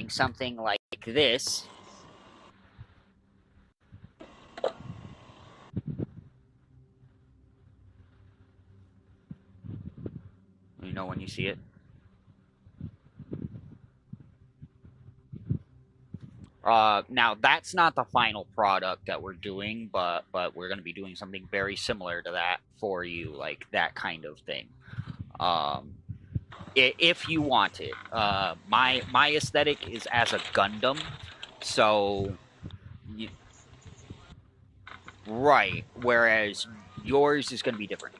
something like this. You know when you see it. Now that's not the final product that we're doing, but we're going to be doing something very similar to that for you, like that kind of thing. Um, if you want it, my aesthetic is as a Gundam, so right. Whereas yours is going to be different.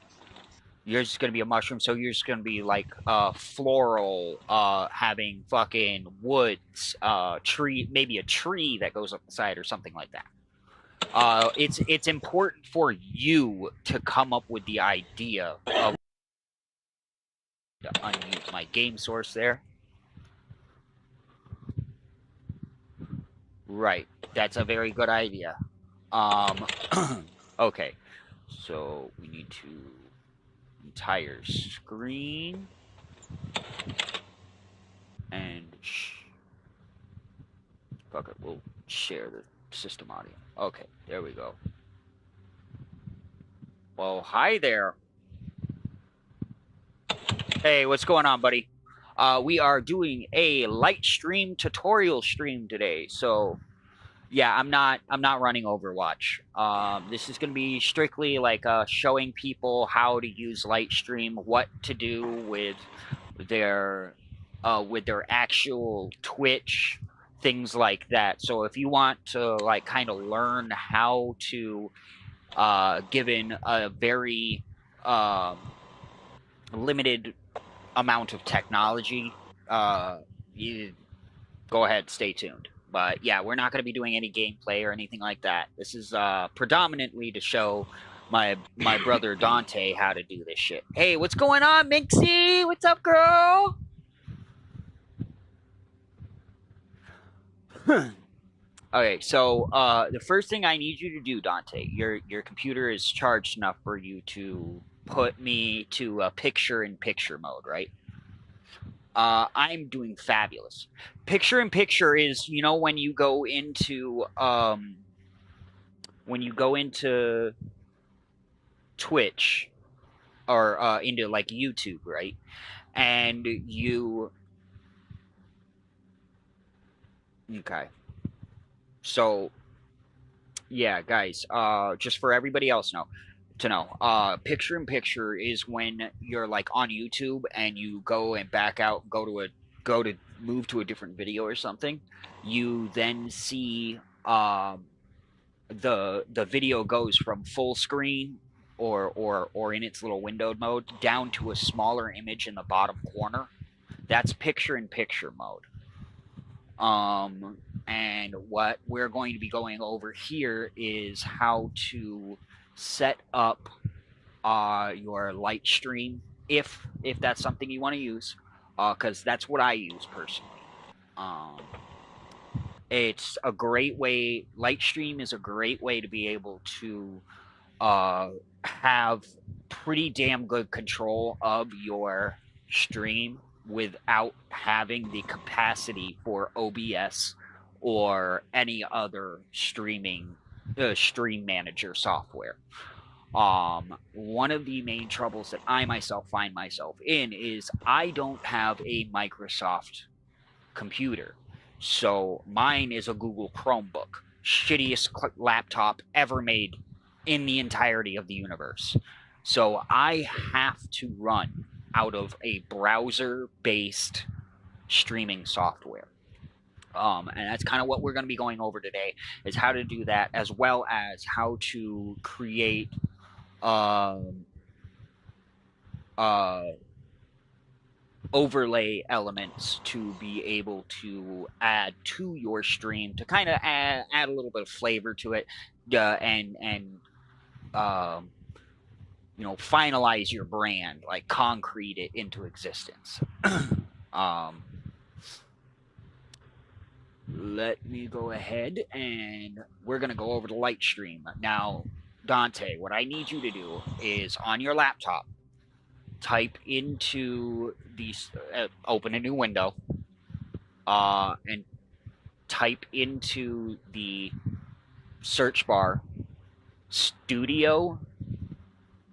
Yours is gonna be a mushroom, so yours is gonna be like floral, having fucking woods, tree, maybe a tree that goes up the side or something like that. It's important for you to come up with the idea of to unmute my game source there. Right, that's a very good idea. Um, okay, so we need to entire screen and fuck it, we'll share the system audio. Okay, there we go. Well, hi there. Hey, what's going on, buddy? We are doing a light stream tutorial stream today. So, yeah, I'm not running Overwatch. This is going to be strictly like showing people how to use Lightstream, what to do their with their actual Twitch, things like that. So if you want to like kind of learn how to given a very limited amount of technology, you go ahead, stay tuned. But yeah, we're not going to be doing any gameplay or anything like that. This is predominantly to show my brother Dante how to do this shit. Hey, what's going on, Minxie? What's up, girl? Okay, so the first thing I need you to do, Dante, your computer is charged enough for you to put me to a picture-in-picture mode, right? I'm doing fabulous. Picture-in-picture is, you know, when you go into Twitch or into like YouTube, right? And you okay. So yeah, guys, just for everybody else to know, picture in picture is when you're like on YouTube and you go and back out, go to move to a different video or something. You then see the video goes from full screen or in its little windowed mode down to a smaller image in the bottom corner. That's picture in picture mode. And what we're going to be going over here is how to set up your light stream if that's something you want to use, because that's what I use personally. Um, it's a great way. Lightstream is a great way to be able to have pretty damn good control of your stream without having the capacity for OBS or any other stream manager software. One of the main troubles that I myself find myself in is I don't have a Microsoft computer. So mine is a Google Chromebook, shittiest laptop ever made in the entirety of the universe. So I have to run out of a browser-based streaming software. And that's kind of what we're going to be going over today, is how to do that, as well as how to create um, uh, overlay elements to be able to add to your stream to kind of add a little bit of flavor to it, and um, you know, finalize your brand, like concrete it into existence. um, Let me go ahead and we're gonna go over the light stream now. Dante, what I need you to do is on your laptop, type into these, open a new window, and type into the search bar studio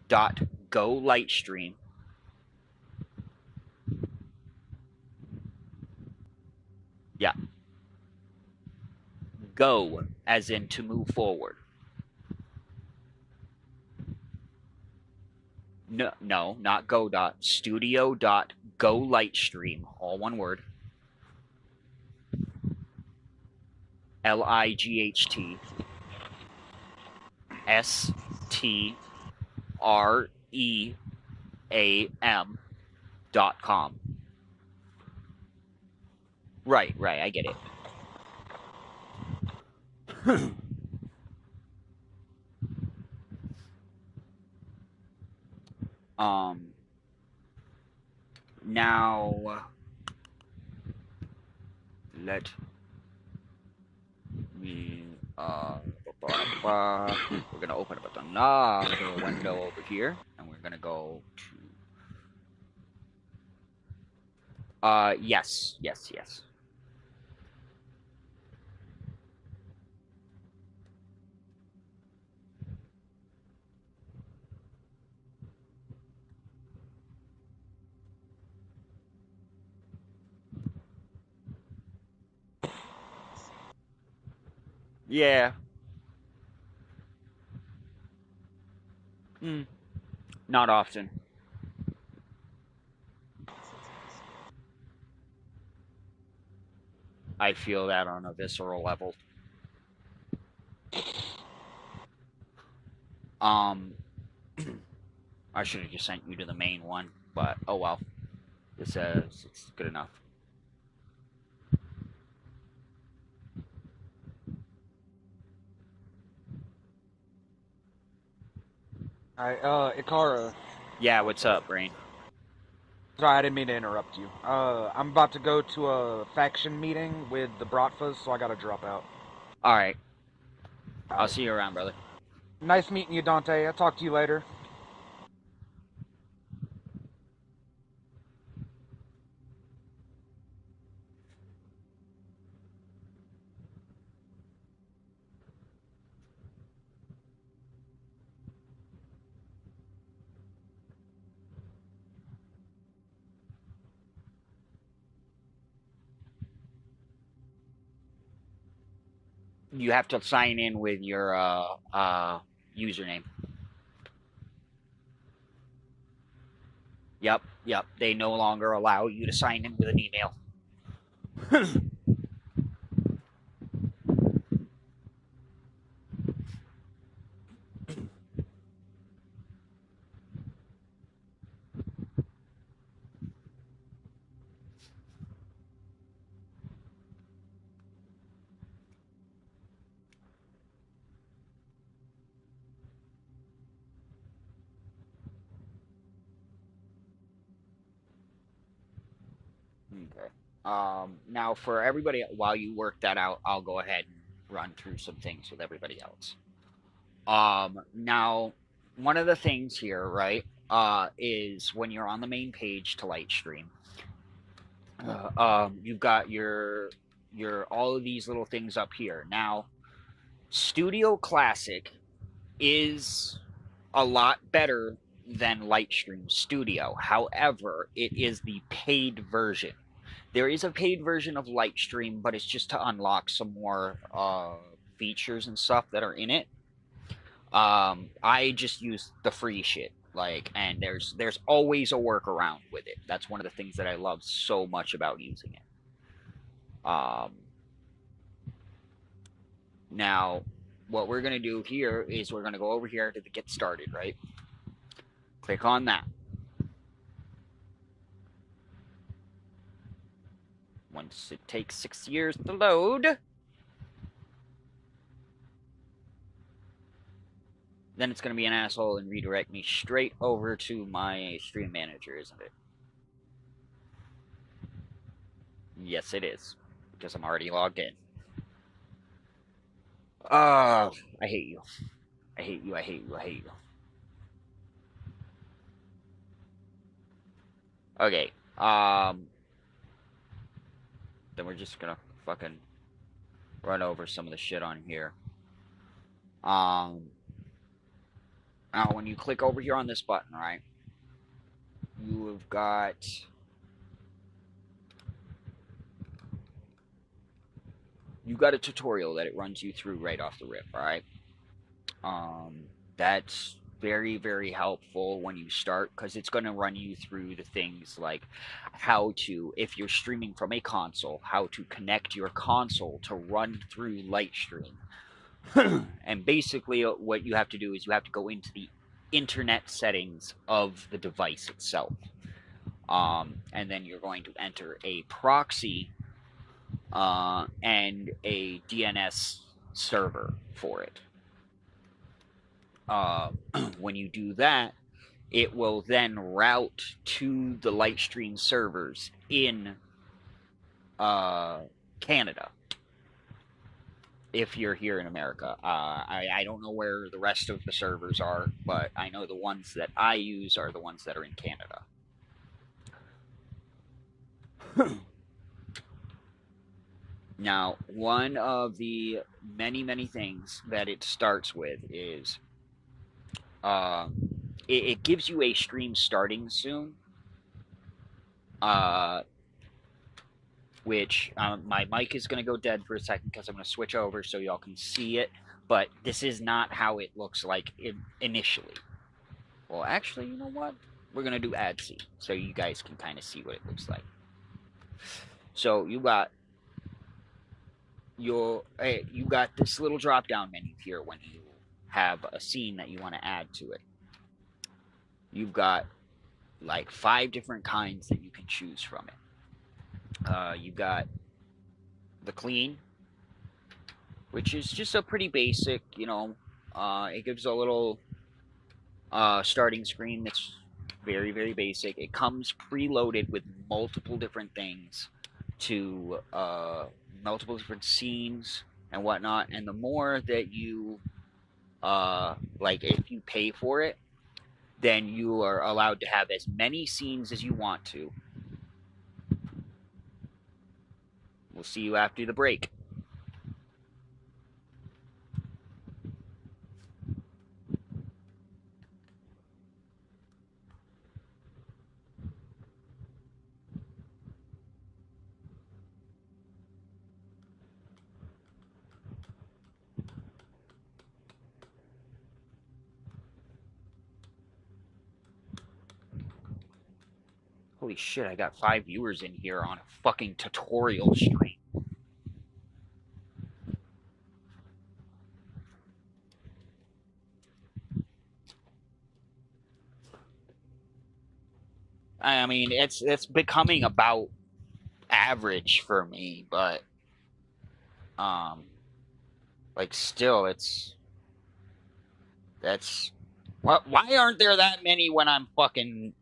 dot go lightstream. Yeah, go as in to move forward. No, no, not go dot. Studio dot go lightstream. All one word. LIGHTSTREAM.com. Right, right, I get it. um Now let me we're gonna open up another window over here, and we're gonna go to yes, yes, yes. Yeah. Mm, not often. I feel that on a visceral level. Um, I should have just sent you to the main one, but oh well. This says it's good enough. Alright, Ikara. Yeah, what's up, Brain? Sorry, I didn't mean to interrupt you. I'm about to go to a faction meeting with the Bratfas, so I gotta drop out. All right, I'll Alright. see you around, brother. Nice meeting you, Dante. I'll talk to you later. You have to sign in with your username. Yep, yep. They no longer allow you to sign in with an email. Okay. Now for everybody, while you work that out, I'll go ahead and run through some things with everybody else. Now, one of the things here, right, is when you're on the main page to Lightstream, you've got your all of these little things up here. Now, Studio Classic is a lot better than Lightstream Studio. However, it is the paid version. There is a paid version of Lightstream, but it's just to unlock some more features and stuff that are in it. I just use the free shit, like, and there's always a workaround with it. That's one of the things that I love so much about using it. Now, what we're gonna do here is we're gonna go over here to the get started, right? Click on that. Once it takes 6 years to load, then it's going to be an asshole and redirect me straight over to my stream manager, isn't it? Yes, it is, because I'm already logged in. I hate you. I hate you. I hate you. I hate you. Okay. then we're just gonna fucking run over some of the shit on here. Um, Now when you click over here on this button, right, you have got a tutorial that it runs you through right off the rip, all right? That's very, very helpful when you start because it's going to run you through the things like how to, if you're streaming from a console, how to connect your console to run through Lightstream. And basically, what you have to do is you have to go into the internet settings of the device itself. And then you're going to enter a proxy and a DNS server for it. Uh, when you do that, it will then route to the Lightstream servers in Canada. If you're here in America, I don't know where the rest of the servers are, but I know the ones that I use are the ones that are in Canada. Now, one of the many, many things that it starts with is uh, it gives you a stream starting soon, uh, which my mic is going to go dead for a second because I'm going to switch over so y'all can see it. But this is not how it looks like initially. Well, actually, you know what? We're going to do ad C so you guys can kind of see what it looks like. So you got you got this little drop down menu here when you have a scene that you want to add to it. You've got like 5 different kinds that you can choose from it. You've got the clean, which is just a pretty basic, it gives a little starting screen that's very, very basic. It comes preloaded with multiple different things to multiple different scenes and whatnot. And the more that you like, if you pay for it, then you are allowed to have as many scenes as you want to. We'll see you after the break. Holy shit, I got 5 viewers in here on a fucking tutorial stream. I mean, it's becoming about average for me, but um like still that's why aren't there that many when I'm fucking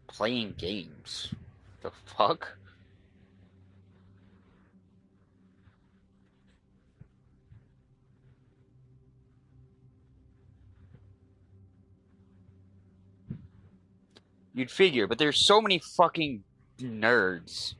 playing games? The fuck? You'd figure, but there's so many fucking nerds.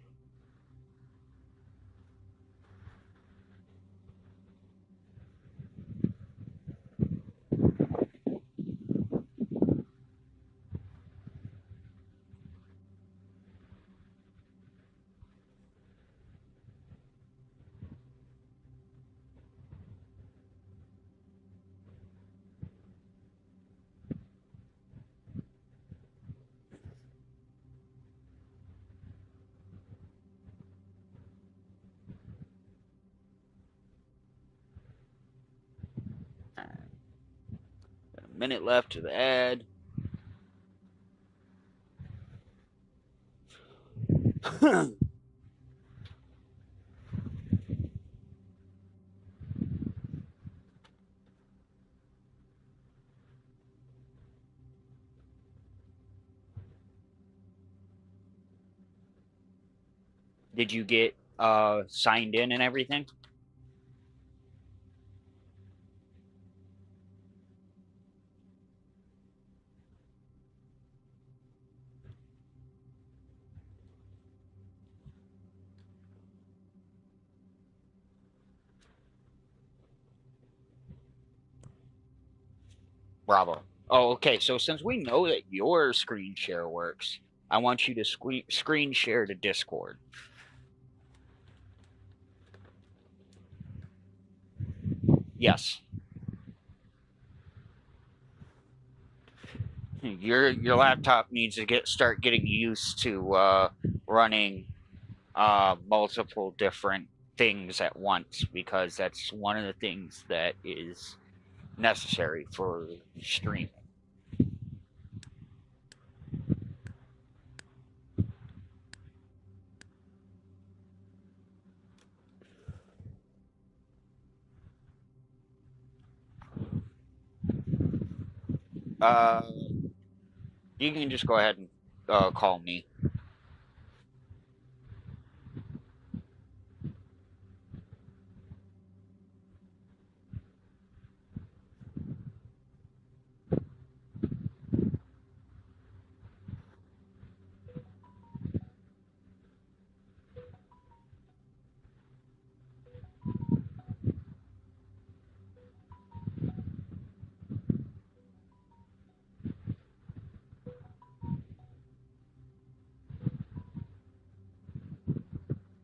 Got a minute left to the ad. Did you get signed in and everything? Bravo. Oh, okay. So since we know that your screen share works, I want you to screen share to Discord. Yes. Your laptop needs to start getting used to running multiple different things at once because that's one of the things that is necessary for streaming. Uh, you can just go ahead and call me.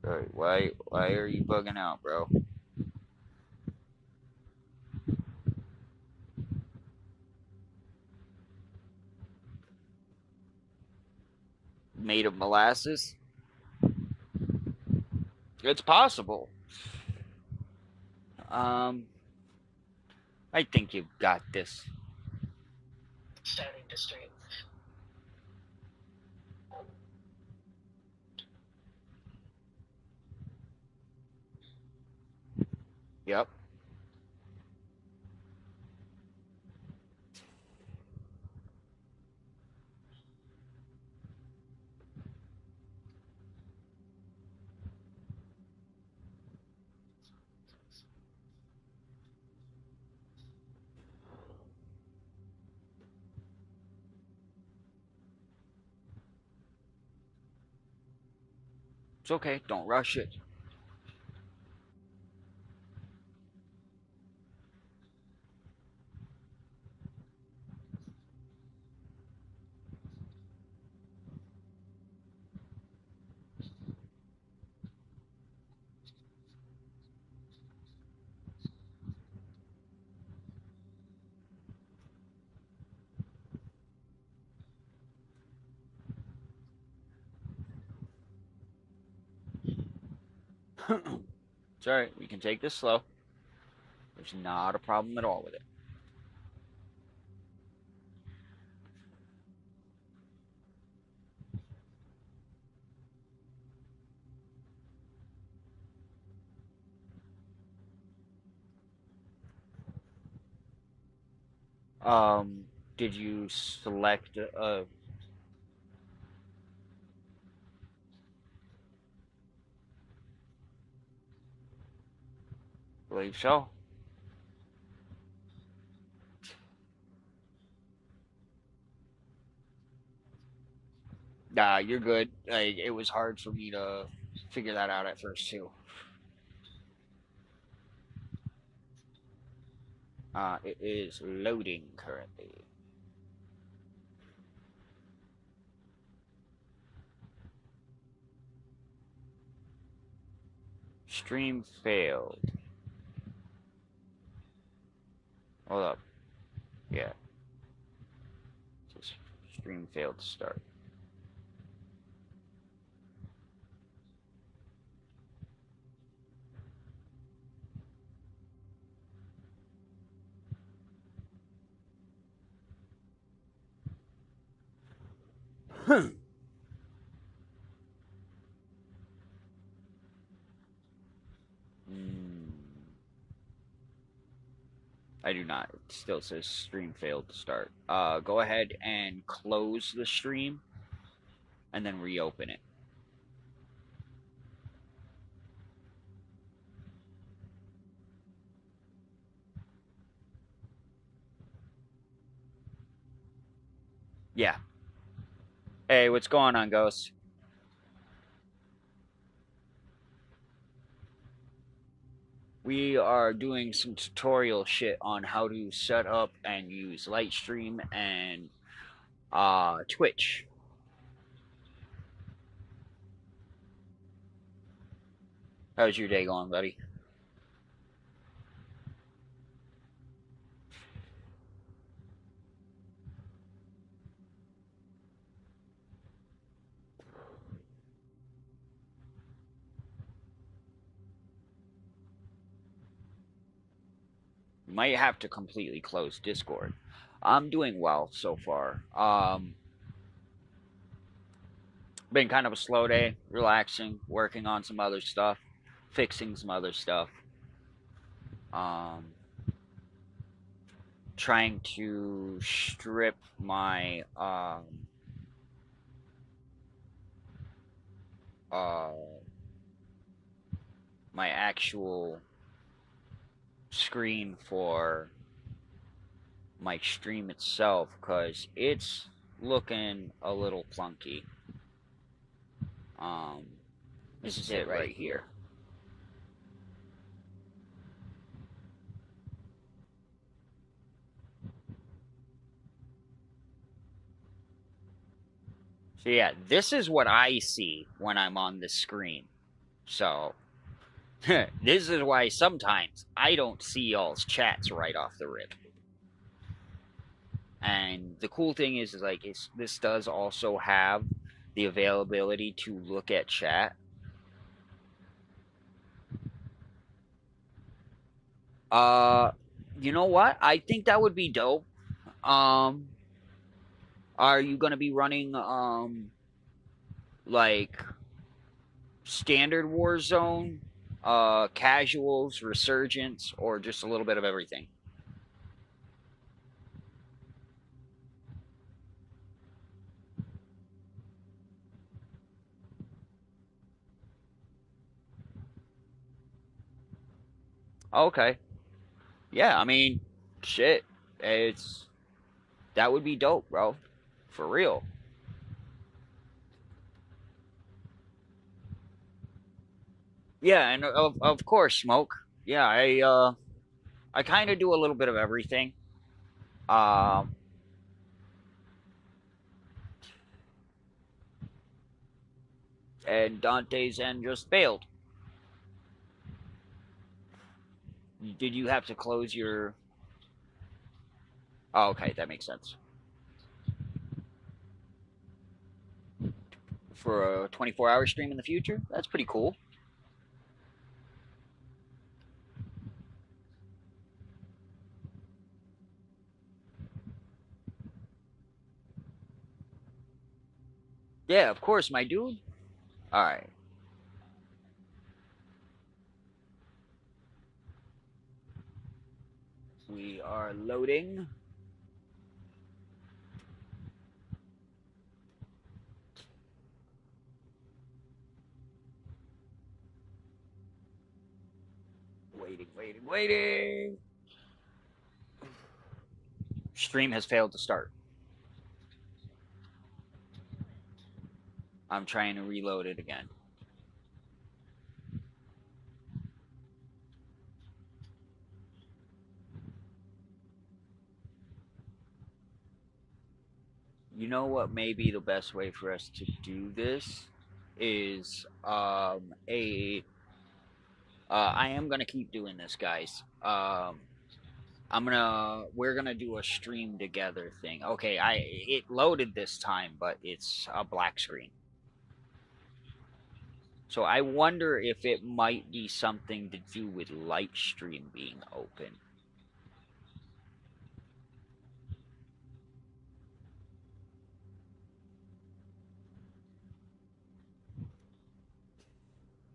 Alright, why are you bugging out, bro? Made of molasses? It's possible. Um, I think you've got this. Starting to stream. Yep. It's okay. Don't rush it. It's alright. We can take this slow. There's not a problem at all with it. Um, did you select believe so? Nah, you're good. Like, it was hard for me to figure that out at first too. It is loading currently. Stream failed. Hold up. Yeah. Stream failed to start. Mm, I do not. It still says stream failed to start. Go ahead and close the stream and then reopen it. Yeah. Hey, what's going on, Ghost? We are doing some tutorial shit on how to set up and use Lightstream and Twitch. How's your day going, buddy? You might have to completely close Discord. I'm doing well so far. Been kind of a slow day, relaxing, working on some other stuff, fixing some other stuff. Um, Trying to strip uh my actual screen for my stream itself because it's looking a little clunky. Um, this is it right here. So yeah, this is what I see when I'm on the screen. So this is why sometimes I don't see y'all's chats right off the rip. And the cool thing is like this does also have the availability to look at chat. You know what? I think that would be dope. Um, are you gonna be running like standard Warzone, casuals, resurgence, or just a little bit of everything? Okay. Yeah, I mean, shit. It's that would be dope, bro. For real. Yeah, and of course, smoke. Yeah, I kind of do a little bit of everything. Um, and Dante's End just failed. Did you have to close your? Oh, okay, that makes sense. For a 24-hour stream in the future, that's pretty cool. Yeah, of course, my dude. All right. We are loading. Waiting. Stream has failed to start. I'm trying to reload it again. You know what may be the best way for us to do this is I am gonna keep doing this, guys. We're gonna do a stream together thing. Okay, it loaded this time, but it's a black screen. So I wonder if it might be something to do with Lightstream being open.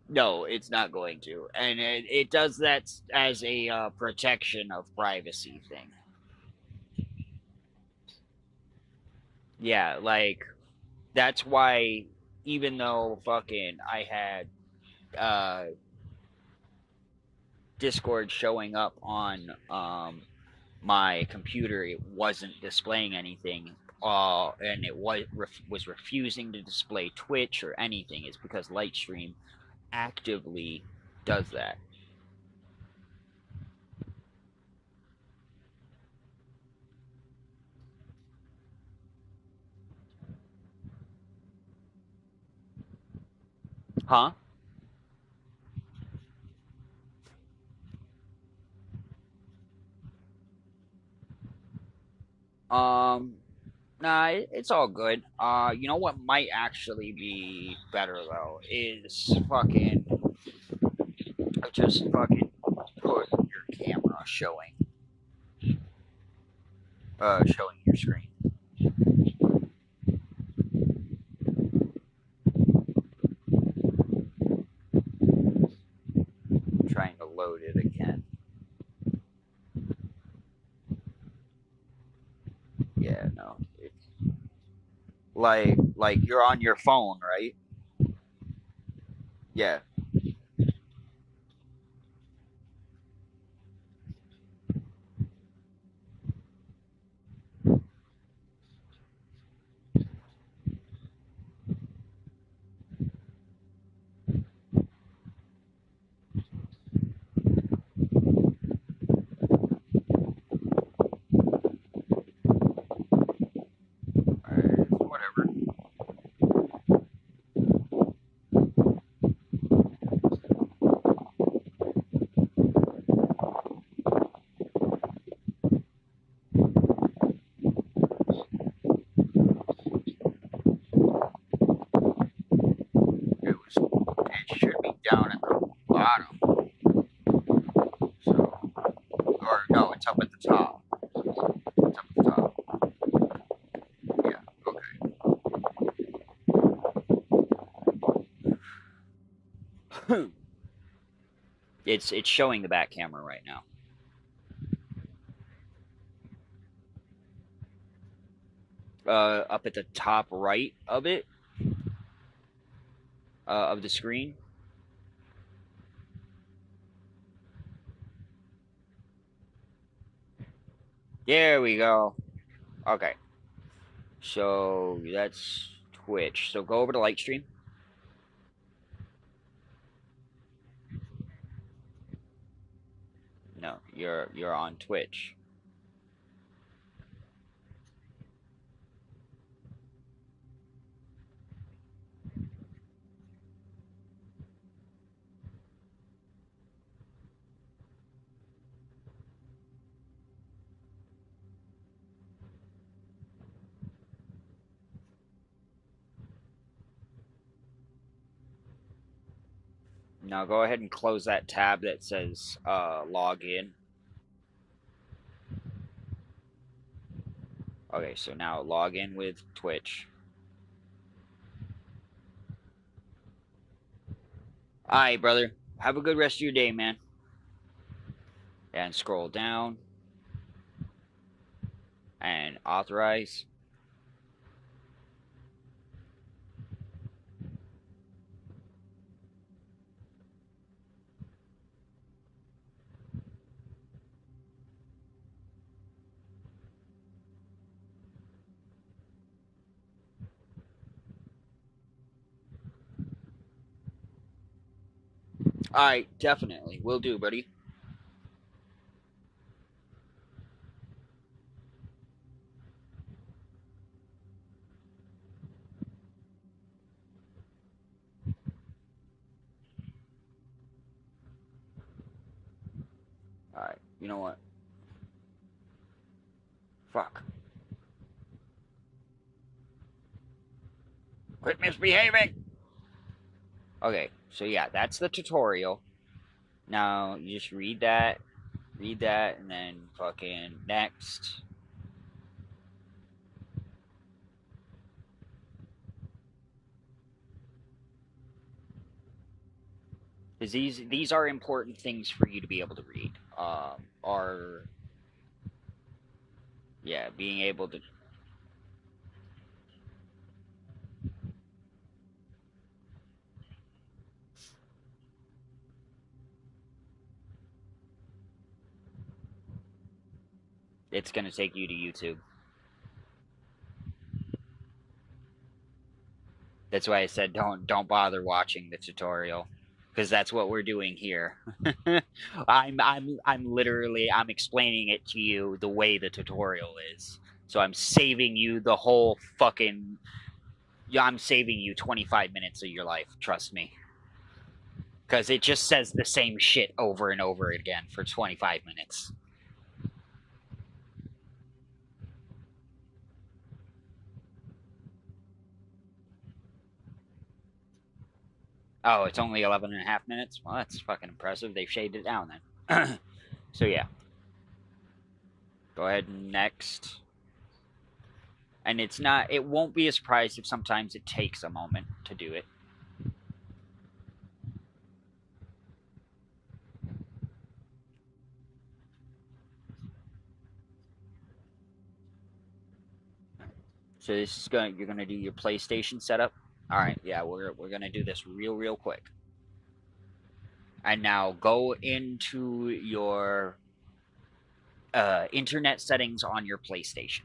No, it's not going to, and it does that as a protection of privacy thing. Yeah, like that's why even though fucking I had uh Discord showing up on my computer, it wasn't displaying anything. And it was refusing to display Twitch or anything. It's because Lightstream actively does that. Huh? Um, nah, it's all good. You know what might actually be better though is fucking just fucking put your camera showing your screen. I'm trying to load it again. Yeah, no. It's like you're on your phone, right? Yeah. Whatever. It should be down at the bottom. So, or no, it's up at the top. It's up at the top. Yeah. Okay. It's showing the back camera right now. Up at the top right of it, of the screen. There we go. Okay. So that's Twitch. So go over to Lightstream. No, you're on Twitch. Now go ahead and close that tab that says log in. Okay, so now log in with Twitch. Alright, brother. Have a good rest of your day, man. And scroll down and authorize. Alright, definitely. Will do, buddy. Alright, you know what? Fuck. Quit misbehaving! Okay, so yeah, that's the tutorial. Now, you just read that, and then fucking next. Because these are important things for you to be able to read. Are yeah, being able to. It's gonna take you to YouTube. That's why I said don't bother watching the tutorial, because that's what we're doing here. I'm literally I'm explaining it to you the way the tutorial is. So I'm saving you the whole fucking. Yeah, I'm saving you 25 minutes of your life. Trust me. Because it just says the same shit over and over again for 25 minutes. Oh, it's only 11 and a half minutes? Well, that's fucking impressive. They've shaded it down then. So, yeah. Go ahead and next. And it won't be a surprise if sometimes it takes a moment to do it. So you're gonna do your PlayStation setup. All right, yeah, we're gonna do this real quick. And now go into your internet settings on your PlayStation.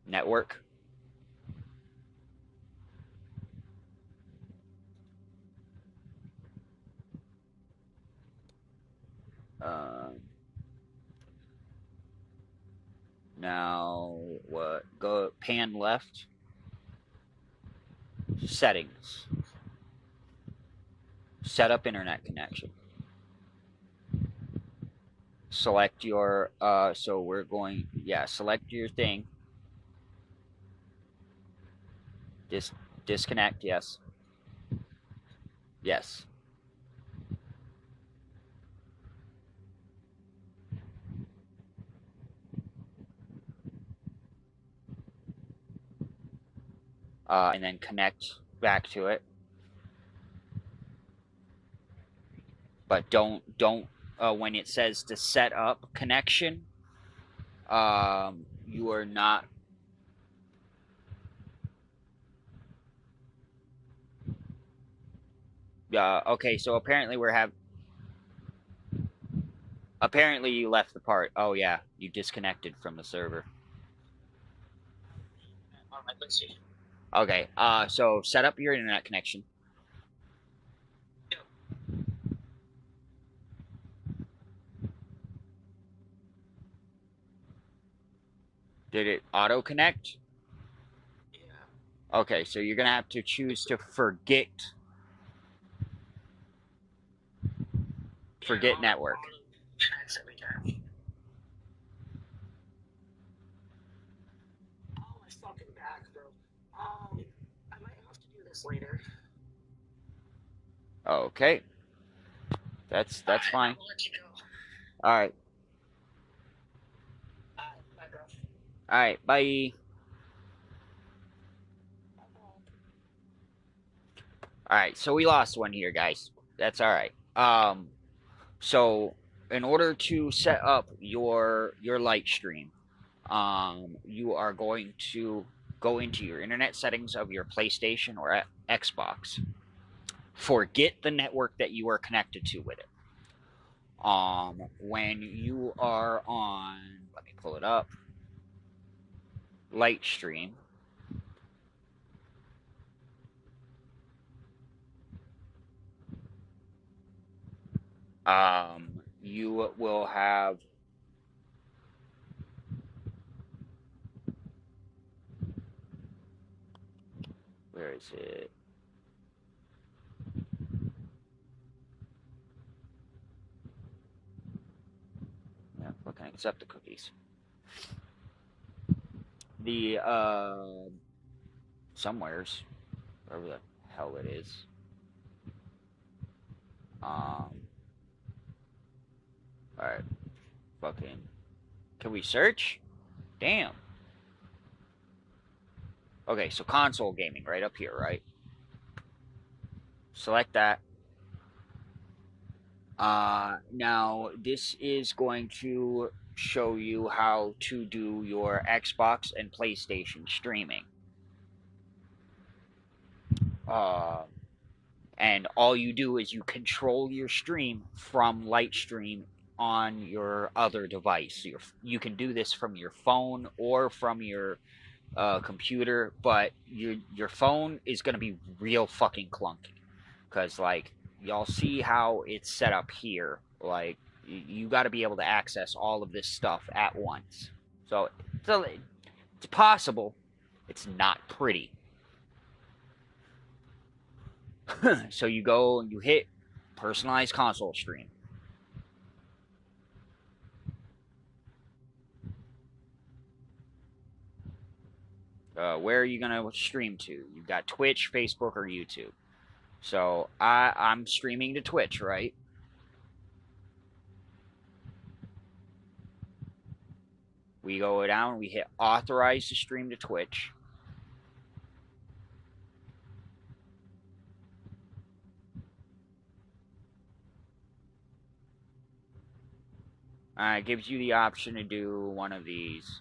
Network. Um, Now what? Go pan left. Settings. Set up internet connection. Select your so we're going, yeah, select your thing. Disconnect, yes. Yes. And then connect back to it. But don't when it says to set up connection, you are not. Okay, so apparently you left the part. Oh yeah, you disconnected from the server. On my PlayStation. Okay, so set up your internet connection. Yep. Did it auto connect? Yeah. Okay, so you're gonna have to choose to forget network. Connects every time. Oh, my fucking back, bro. I might have to do this later. Okay, that's All right, fine. I'll let you go. All right, Bye, bro. all right, bye. All right, so we lost one here, guys. That's all right. So in order to set up your light stream, you are going to go into your internet settings of your PlayStation or Xbox. Forget the network that you are connected to with it. When you are on, let me pull it up, light stream. You will have where is it? Yeah, what can I accept the cookies? The somewheres, wherever the hell it is. All right, fucking. Can we search? Damn. Okay, so console gaming right up here, right? Select that. Now this is going to show you how to do your Xbox and PlayStation streaming. And all you do is you control your stream from Lightstream on your other device. You can do this from your phone or from your computer, but your phone is going to be real fucking clunky because like y'all see how it's set up here. Like you got to be able to access all of this stuff at once. So it's possible. It's not pretty. So you go and you hit personalized console stream. Where are you gonna stream to? You've got Twitch, Facebook, or YouTube. So I'm streaming to Twitch, right? We go down, we hit authorize to stream to Twitch. It gives you the option to do one of these,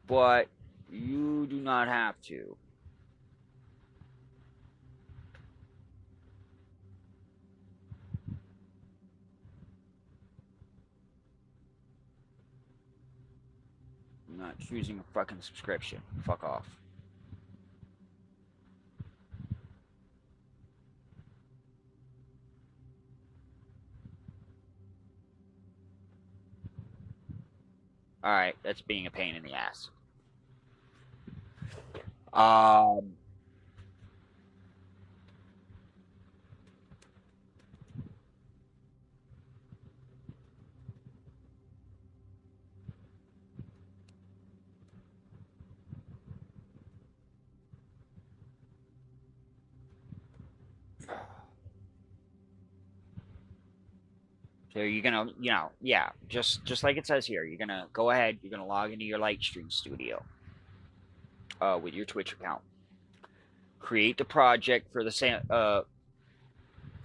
but you do not have to. I'm not choosing a fucking subscription. Fuck off. Alright, that's being a pain in the ass. So you're gonna, yeah, just like it says here, you're gonna go ahead, you're gonna log into your Lightstream Studio with your Twitch account. Create the project for the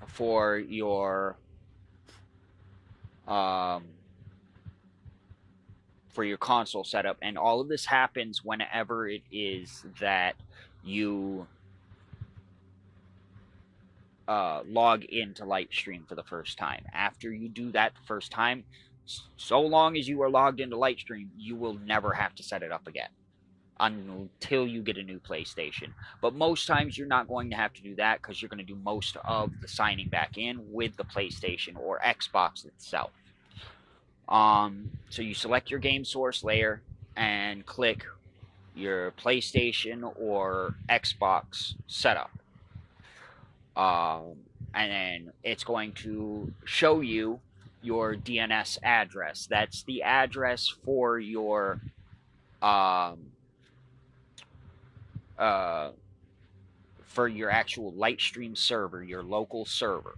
for um your console setup, and all of this happens whenever it is that you log into Lightstream for the first time. After you do that the first time, so long as you are logged into Lightstream, you will never have to set it up again until you get a new PlayStation. But most times you're not going to have to do that because you're going to do most of the signing back in with the PlayStation or Xbox itself. So you select your game source layer and click your PlayStation or Xbox setup. And then it's going to show you your DNS address. That's the address for your actual Lightstream server, your local server.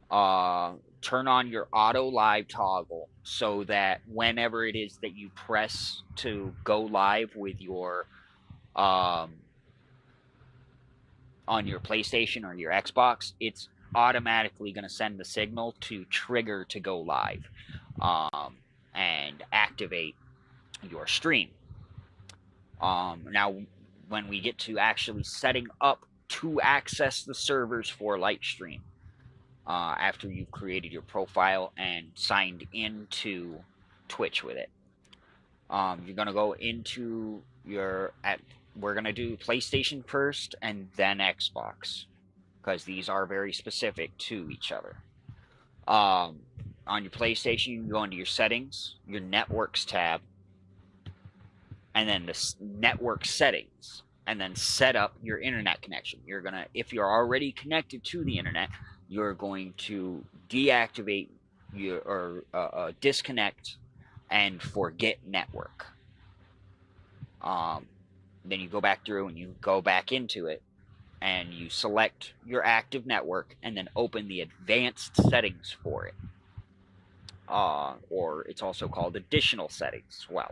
Turn on your auto live toggle so that whenever it is that you press to go live with your on your PlayStation or your Xbox, it's automatically going to send the signal to trigger to go live and activate your stream. Now, when we get to actually setting up to access the servers for Lightstream, after you've created your profile and signed into Twitch with it, you're going to go into we're going to do PlayStation first and then Xbox, because these are very specific to each other. On your PlayStation, you can go into your settings, your networks tab, and then the network settings, and then set up your internet connection. If you're already connected to the internet, you're going to deactivate disconnect and forget network. Then you go back through and you go back into it, and you select your active network and then open the advanced settings for it. Or it's also called additional settings. Well,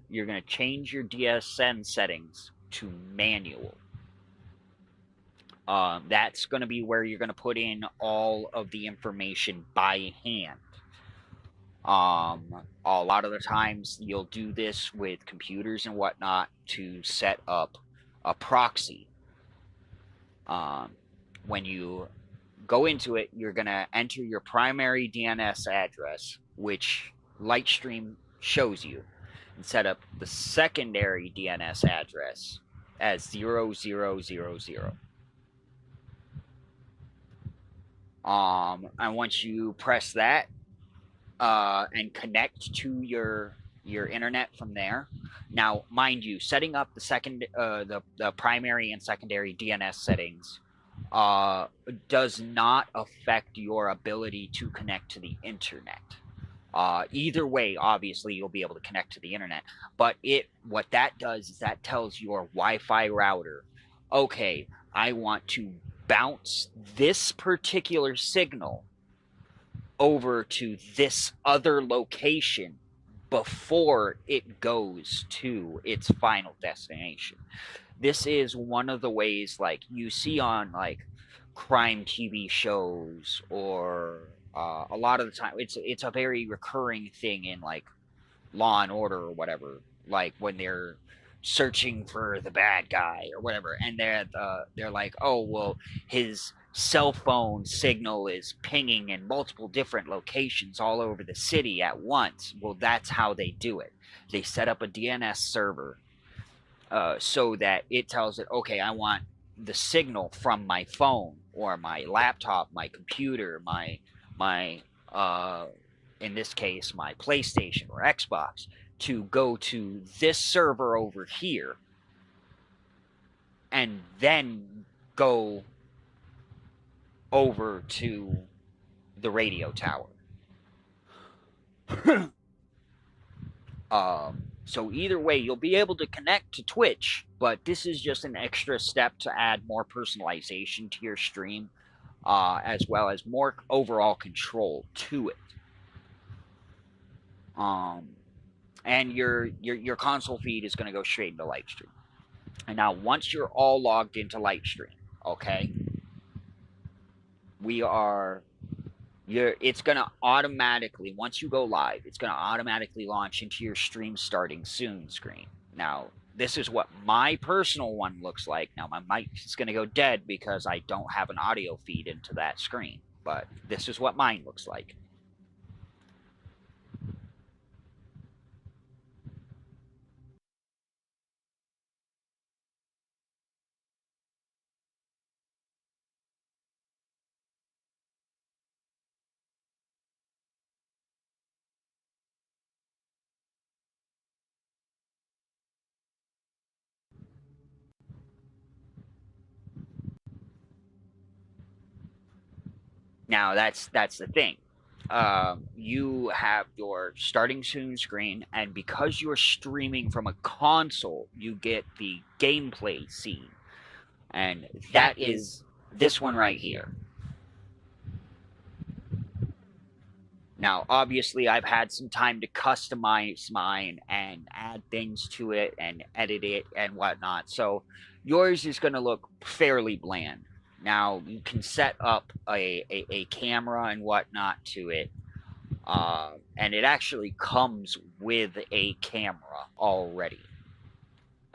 you're going to change your DSN settings to manual. That's going to be where you're going to put in all of the information by hand. A lot of the times you'll do this with computers and whatnot to set up a proxy. When you go into it, you're going to enter your primary DNS address, which Lightstream shows you, and set up the secondary DNS address as 0000. And once you press that and connect to your internet from there. Now, mind you, setting up the primary and secondary DNS settings does not affect your ability to connect to the internet. Either way, obviously, you'll be able to connect to the internet. But what that does is that tells your Wi-Fi router, okay, I want to bounce this particular signal over to this other location before it goes to its final destination. This is one of the ways, like, you see on like crime TV shows, or a lot of the time it's a very recurring thing in like Law and Order or whatever, like when they're searching for the bad guy or whatever, and they're like, oh well, his cell phone signal is pinging in multiple different locations all over the city at once. Well, that's how they do it. They set up a DNS server so that it tells it, okay, I want the signal from my phone or my laptop, my computer, my in this case, my PlayStation or Xbox, to go to this server over here, and then go over to the radio tower. So either way, you'll be able to connect to Twitch, but this is just an extra step to add more personalization to your stream, as well as more overall control to it. And your console feed is going to go straight into Lightstream. And now, once you're all logged into Lightstream, okay, it's going to automatically, once you go live, it's going to automatically launch into your stream starting soon screen. Now, this is what my personal one looks like. Now, my mic is going to go dead because I don't have an audio feed into that screen, but this is what mine looks like. Now, that's the thing. You have your starting soon screen, and because you're streaming from a console, you get the gameplay scene, and that is this one right here. Now, obviously, I've had some time to customize mine and add things to it and edit it and whatnot, so yours is going to look fairly bland. Now, you can set up a camera and whatnot to it, and it actually comes with a camera already.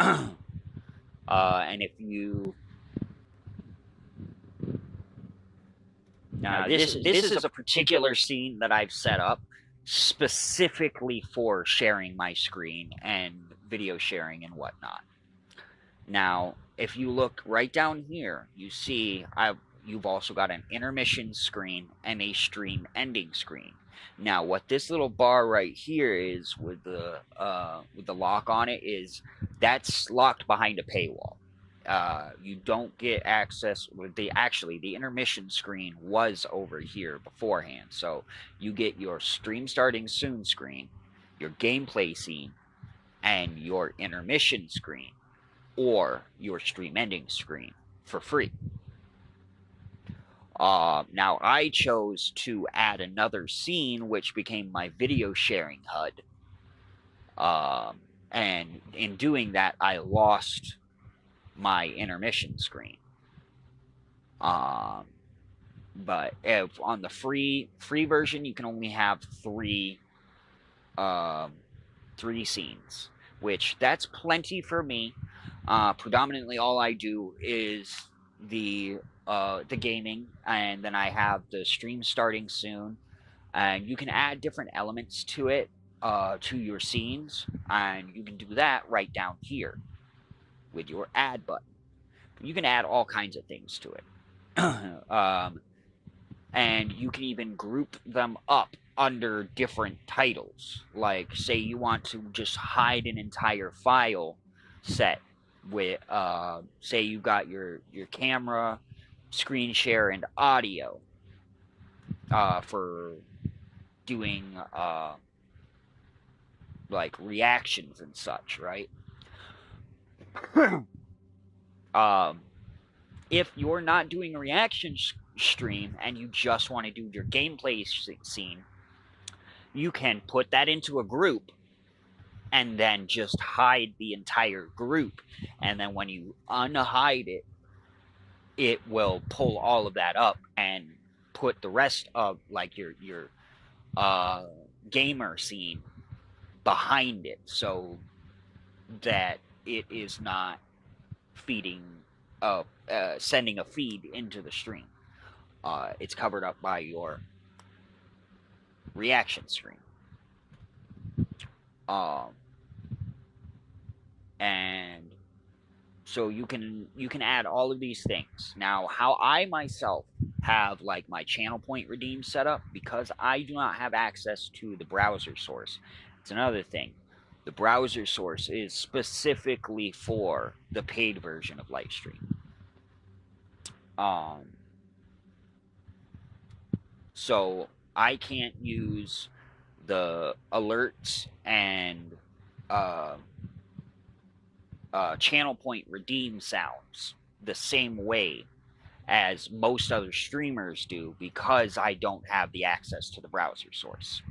And if you now this is a particular scene that I've set up specifically for sharing my screen and video sharing and whatnot. Now, if you look right down here, you see you've also got an intermission screen and a stream ending screen. Now, what this little bar right here is with the lock on it is that's locked behind a paywall. You don't get access with the intermission screen was over here beforehand. So you get your stream starting soon screen, your gameplay scene, and your intermission screen, or your stream ending screen for free. Now, I chose to add another scene, which became my video sharing HUD. And in doing that, I lost my intermission screen. But if on the free version, you can only have three scenes, which that's plenty for me. Predominantly, all I do is the the gaming, and then I have the stream starting soon, and you can add different elements to it, to your scenes, and you can do that right down here with your add button. You can add all kinds of things to it. And you can even group them up under different titles. Like, say you want to just hide an entire file set with, say you got your camera, screen share, and audio, for doing, like reactions and such, right? um, if you're not doing a reaction stream and you just want to do your gameplay scene, you can put that into a group and then just hide the entire group. And then when you unhide it, it will pull all of that up and put the rest of like your uh, gamer scene behind it, so that it is not feeding sending a feed into the stream. It's covered up by your reaction screen. Um, and so you can add all of these things. Now, how I myself have like my channel point redeem set up, because I do not have access to the browser source. It's another thing. The browser source is specifically for the paid version of Lightstream. Um, so I can't use the alerts and uh, channel point redeem sounds the same way as most other streamers do, because I don't have the access to the browser source.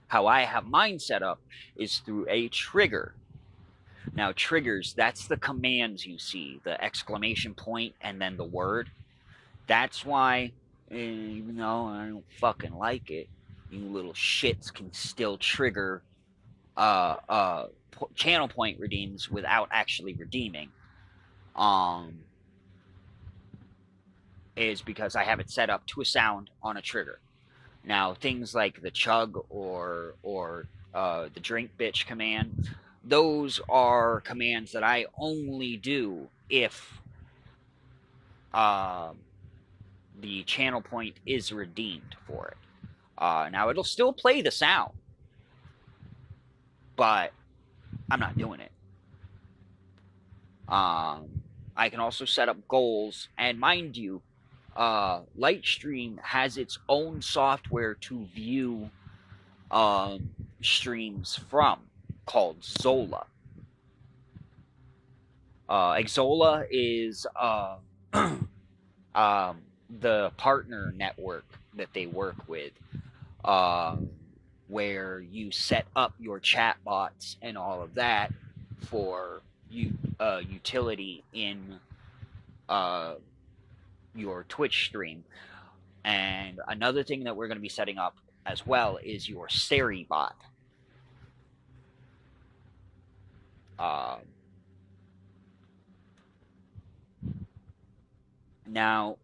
How I have mine set up is through a trigger. Now, triggers, that's the commands you see, the exclamation point and then the word. That's why, even though I don't fucking like it, you little shits can still trigger channel point redeems without actually redeeming. Is because I have it set up to a sound on a trigger. Now, things like the chug or the drink bitch command, those are commands that I only do if the channel point is redeemed for it. Now, it'll still play the sound, but I'm not doing it. I can also set up goals, and mind you, Lightstream has its own software to view streams from, called Zola. Exola is the partner network that they work with, where you set up your chat bots and all of that for utility in your Twitch stream. And another thing that we're going to be setting up as well is your Seri bot. Now,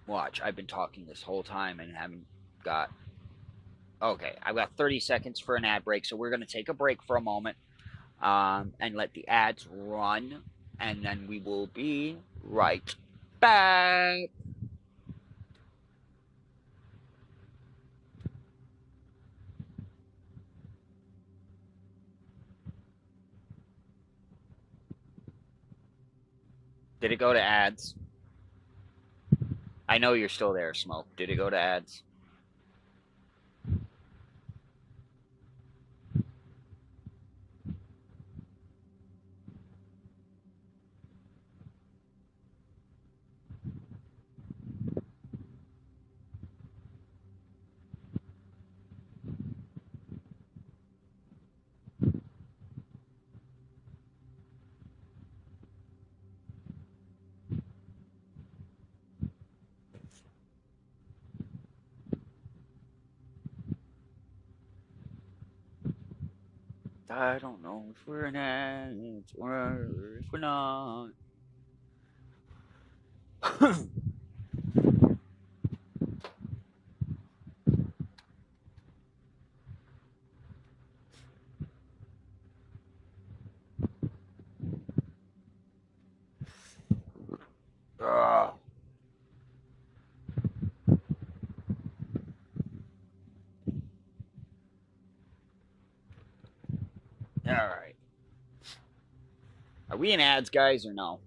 watch, I've been talking this whole time and haven't got... Okay, I've got 30 seconds for an ad break, so we're going to take a break for a moment and let the ads run, and then we will be right back. Did it go to ads? I know you're still there, Smoke. Did it go to ads? I don't know if we're in ads or if we're not. All right. Are we in ads, guys, or no?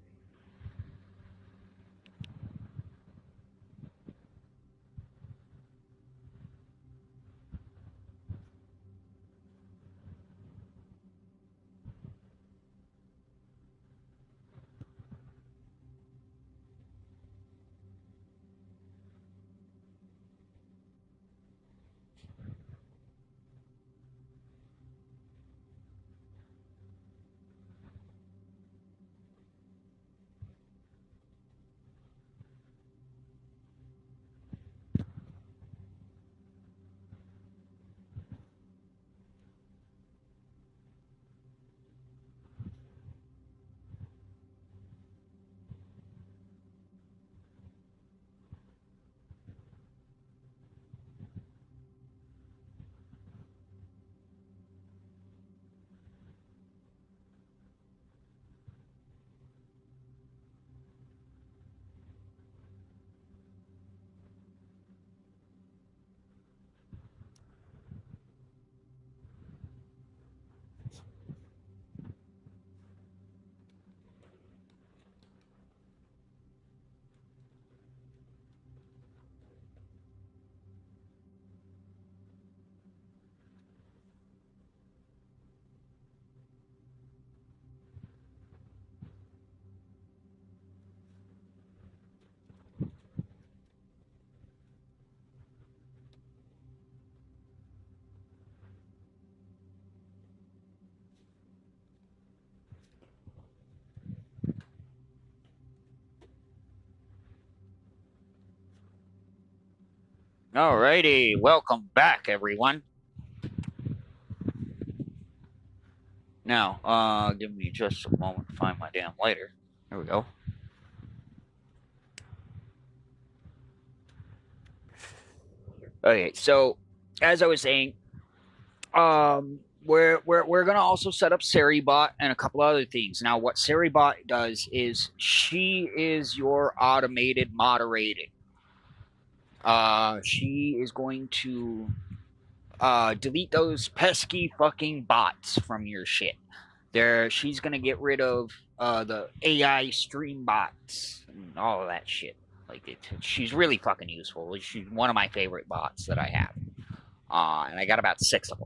Alrighty, welcome back, everyone. Now, give me just a moment to find my damn lighter. There we go. Okay, so as I was saying, we're gonna also set up Seribot and a couple other things. Now, what Seribot does is she is your automated moderating. She is going to delete those pesky fucking bots from your shit. She's gonna get rid of the AI stream bots and all of that shit. She's really fucking useful. She's one of my favorite bots that I have, and I got about 6 of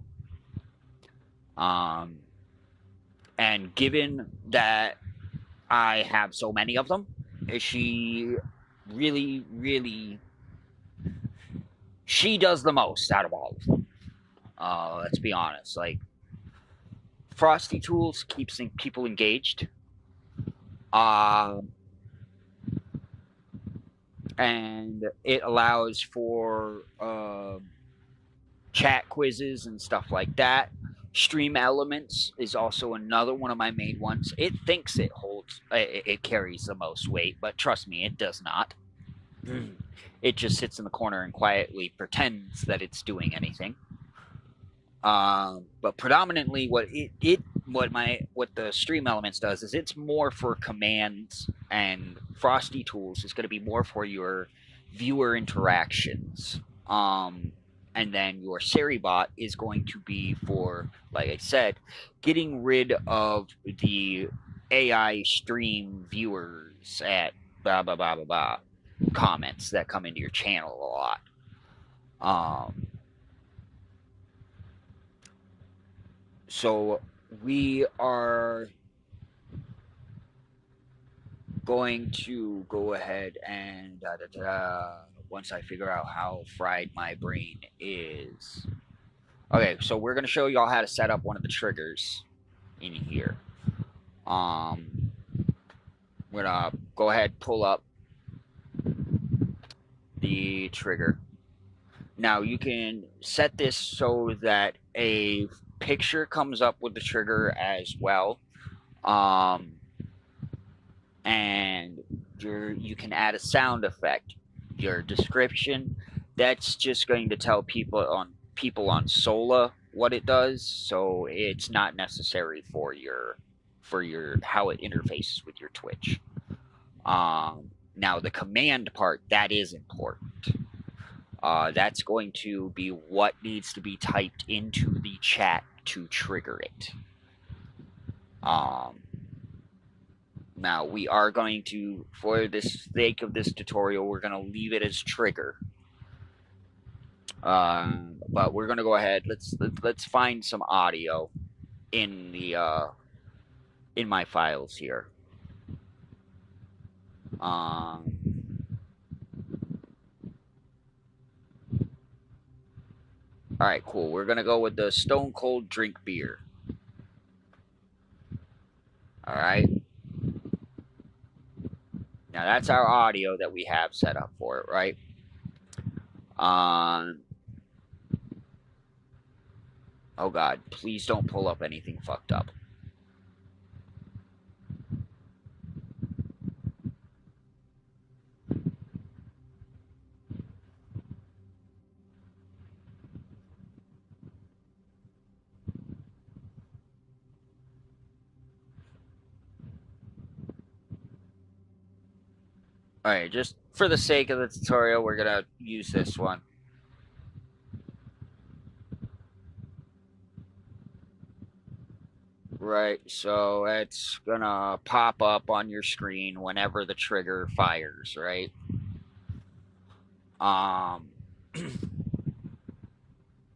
them. And given that I have so many of them, she really she does the most out of all of them. Let's be honest. Like, Frosty Tools keeps people engaged. And it allows for chat quizzes and stuff like that. Stream Elements is also another one of my main ones. It thinks it carries the most weight, but trust me, it does not. It just sits in the corner and quietly pretends that it's doing anything. But predominantly, what the Stream Elements does is it's more for commands, and Frosty Tools is going to be more for your viewer interactions. And then your Seribot is going to be for, like I said, getting rid of the AI stream viewers at blah blah blah blah blah comments that come into your channel a lot. So we are going to go ahead and once I figure out how fried my brain is. Okay, so we're going to show y'all how to set up one of the triggers in here. We're going to go ahead, pull up the trigger. Now you can set this so that a picture comes up with the trigger as well. And you can add a sound effect. Your description, that's just going to tell people on Sola what it does, so it's not necessary for your how it interfaces with your Twitch. Now the command part, that is important. That's going to be what needs to be typed into the chat to trigger it. Now we are going to, for the sake of this tutorial, we're going to leave it as trigger. But we're going to go ahead. Let's find some audio in the in my files here. All right, cool. We're going to go with the Stone Cold Drink Beer. All right. Now that's our audio that we have set up for it, right? Oh God, please don't pull up anything fucked up. Alright, just for the sake of the tutorial, we're gonna use this one. Right, so it's gonna pop up on your screen whenever the trigger fires, right?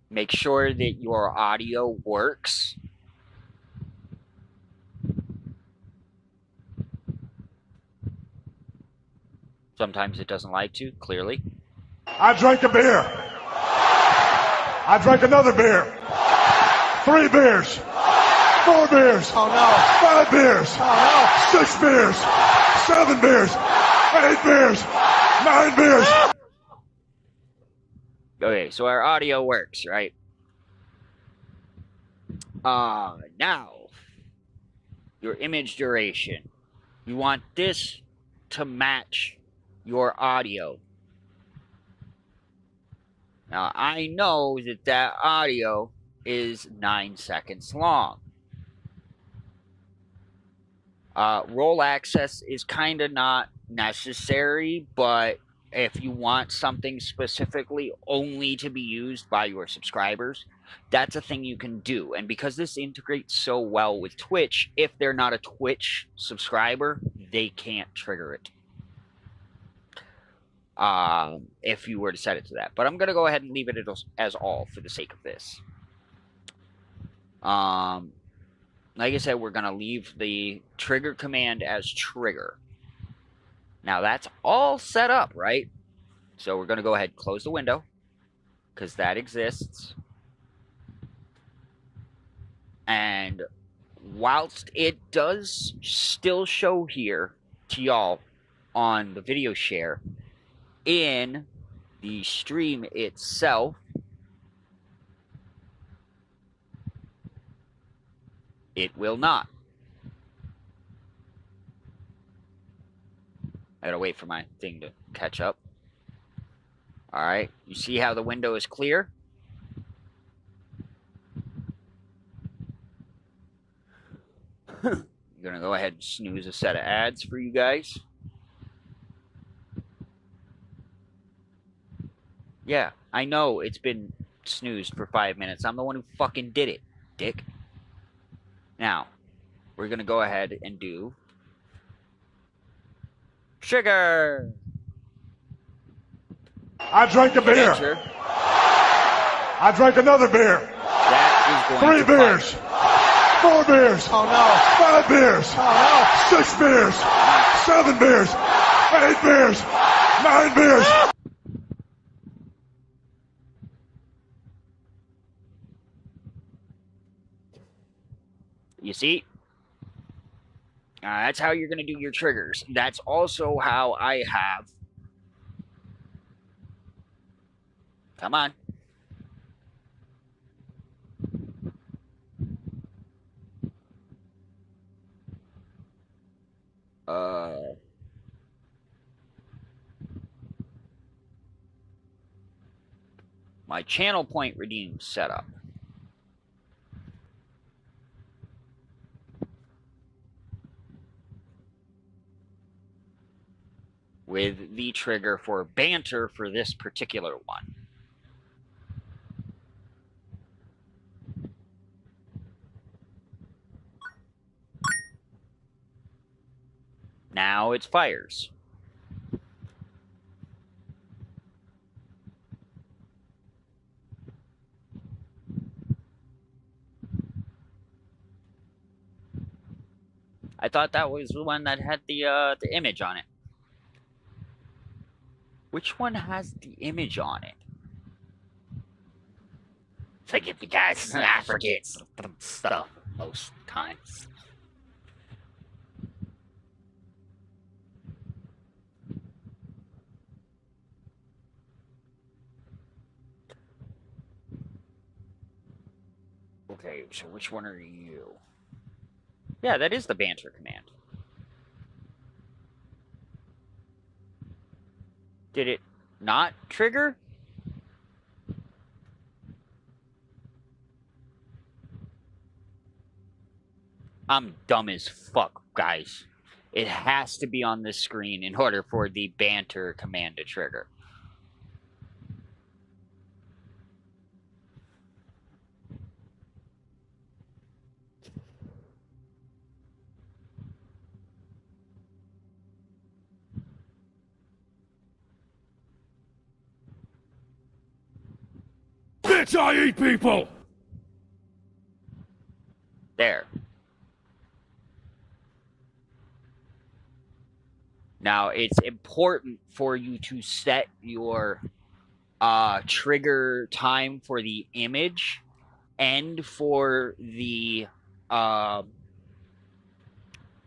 Make sure that your audio works. Sometimes it doesn't like to, clearly. I drank a beer. I drank another beer. 3 beers. 4 beers. Oh no. 5 beers. Oh 6 beers. 7 beers. 8 beers. 9 beers. Okay, so our audio works, right? Now, your image duration. You want this to match your audio. Now, I know that that audio is 9 seconds long. Roll access is kind of not necessary, but if you want something specifically only to be used by your subscribers, that's a thing you can do. And because this integrates so well with Twitch, if they're not a Twitch subscriber, they can't trigger it. If you were to set it to that. But I'm going to go ahead and leave it as all for the sake of this. Like I said, we're going to leave the trigger command as trigger. Now that's all set up, right? So we're going to go ahead and close the window because that exists. And whilst it does still show here to y'all on the video share, in the stream itself, it will not. I gotta wait for my thing to catch up. Alright, you see how the window is clear? I'm gonna go ahead and snooze a set of ads for you guys. Yeah, I know it's been snoozed for 5 minutes. I'm the one who fucking did it, dick. Now, we're gonna go ahead and do trigger. I drank a beer. Enter. I drank another beer. That is going 3 to beers. 4 beers. no. Oh no. 5 beers. Oh 6 beers. 7 beers. 8 beers. 9 beers. You see? That's how you're going to do your triggers. That's also how I have... Come on. my channel point redeem setup. With the trigger for banter for this particular one. Now it fires. I thought that was the one that had the image on it. Which one has the image on it? Forgive me, guys. I forget some stuff most times. Okay, so which one are you? Yeah, that is the banter command. Did it not trigger? I'm dumb as fuck, guys. It has to be on this screen in order for the banter command to trigger. Bitch, I eat people! There. Now, it's important for you to set your trigger time for the image and for the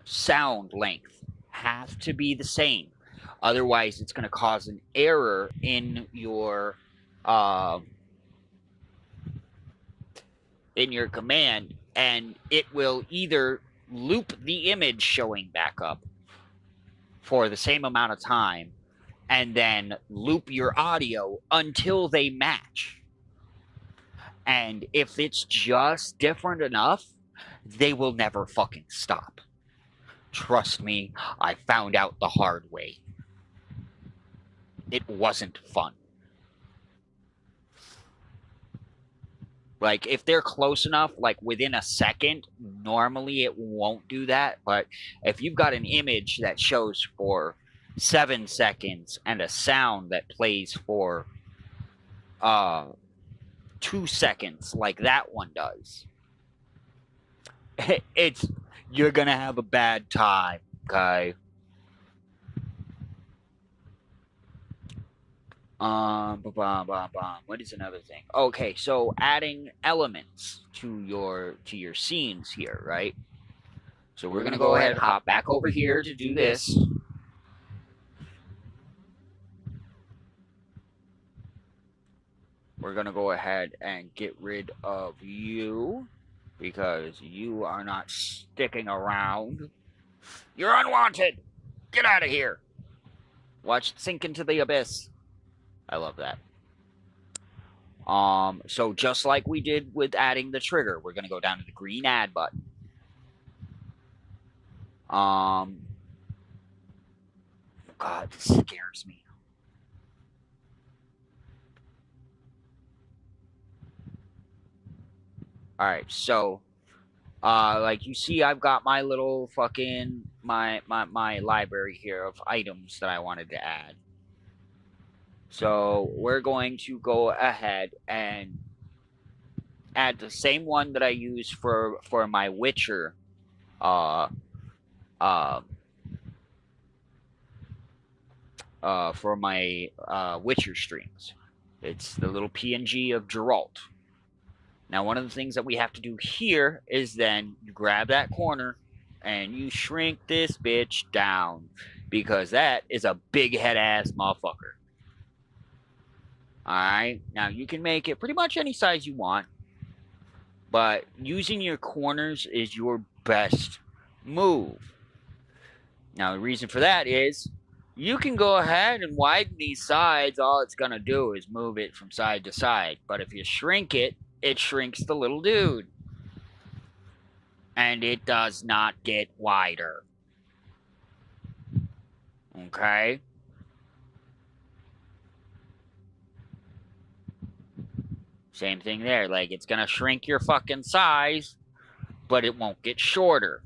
sound length have to be the same. Otherwise, it's going to cause an error in your command, and it will either loop the image showing back up for the same amount of time and then loop your audio until they match. And if it's just different enough, they will never fucking stop. Trust me, I found out the hard way. It wasn't fun. Like, if they're close enough, like within a second, normally it won't do that. But if you've got an image that shows for 7 seconds and a sound that plays for 2 seconds, like that one does, you're gonna have a bad time, okay? What is another thing? Okay, so adding elements to your scenes here, right? So we're gonna go ahead and hop back over here to do this. We're gonna go ahead and get rid of you because you are not sticking around. You're unwanted. Get out of here. Watch it sink into the abyss. I love that. So just like we did with adding the trigger, we're going to go down to the green add button. God, this scares me. All right, so like you see, I've got my little fucking my library here of items that I wanted to add. So we're going to go ahead and add the same one that I use for my Witcher for my Witcher streams. It's the little PNG of Geralt. Now, one of the things that we have to do here is then you grab that corner and you shrink this bitch down because that is a big head ass motherfucker. Alright, now you can make it pretty much any size you want, but using your corners is your best move. Now, the reason for that is you can go ahead and widen these sides. All it's going to do is move it from side to side. But if you shrink it, it shrinks the little dude. And it does not get wider. Okay? Same thing there. Like, it's going to shrink your fucking size, but it won't get shorter.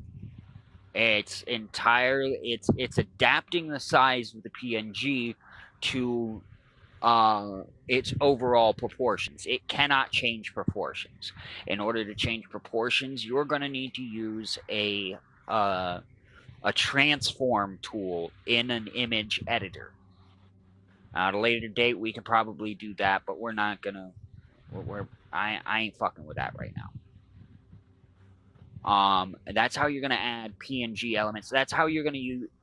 It's adapting the size of the PNG to its overall proportions. It cannot change proportions. In order to change proportions, you're going to need to use a transform tool in an image editor. At a later date, we can probably do that, but we're not gonna. I ain't fucking with that right now. That's how you're gonna add PNG elements. That's how you're gonna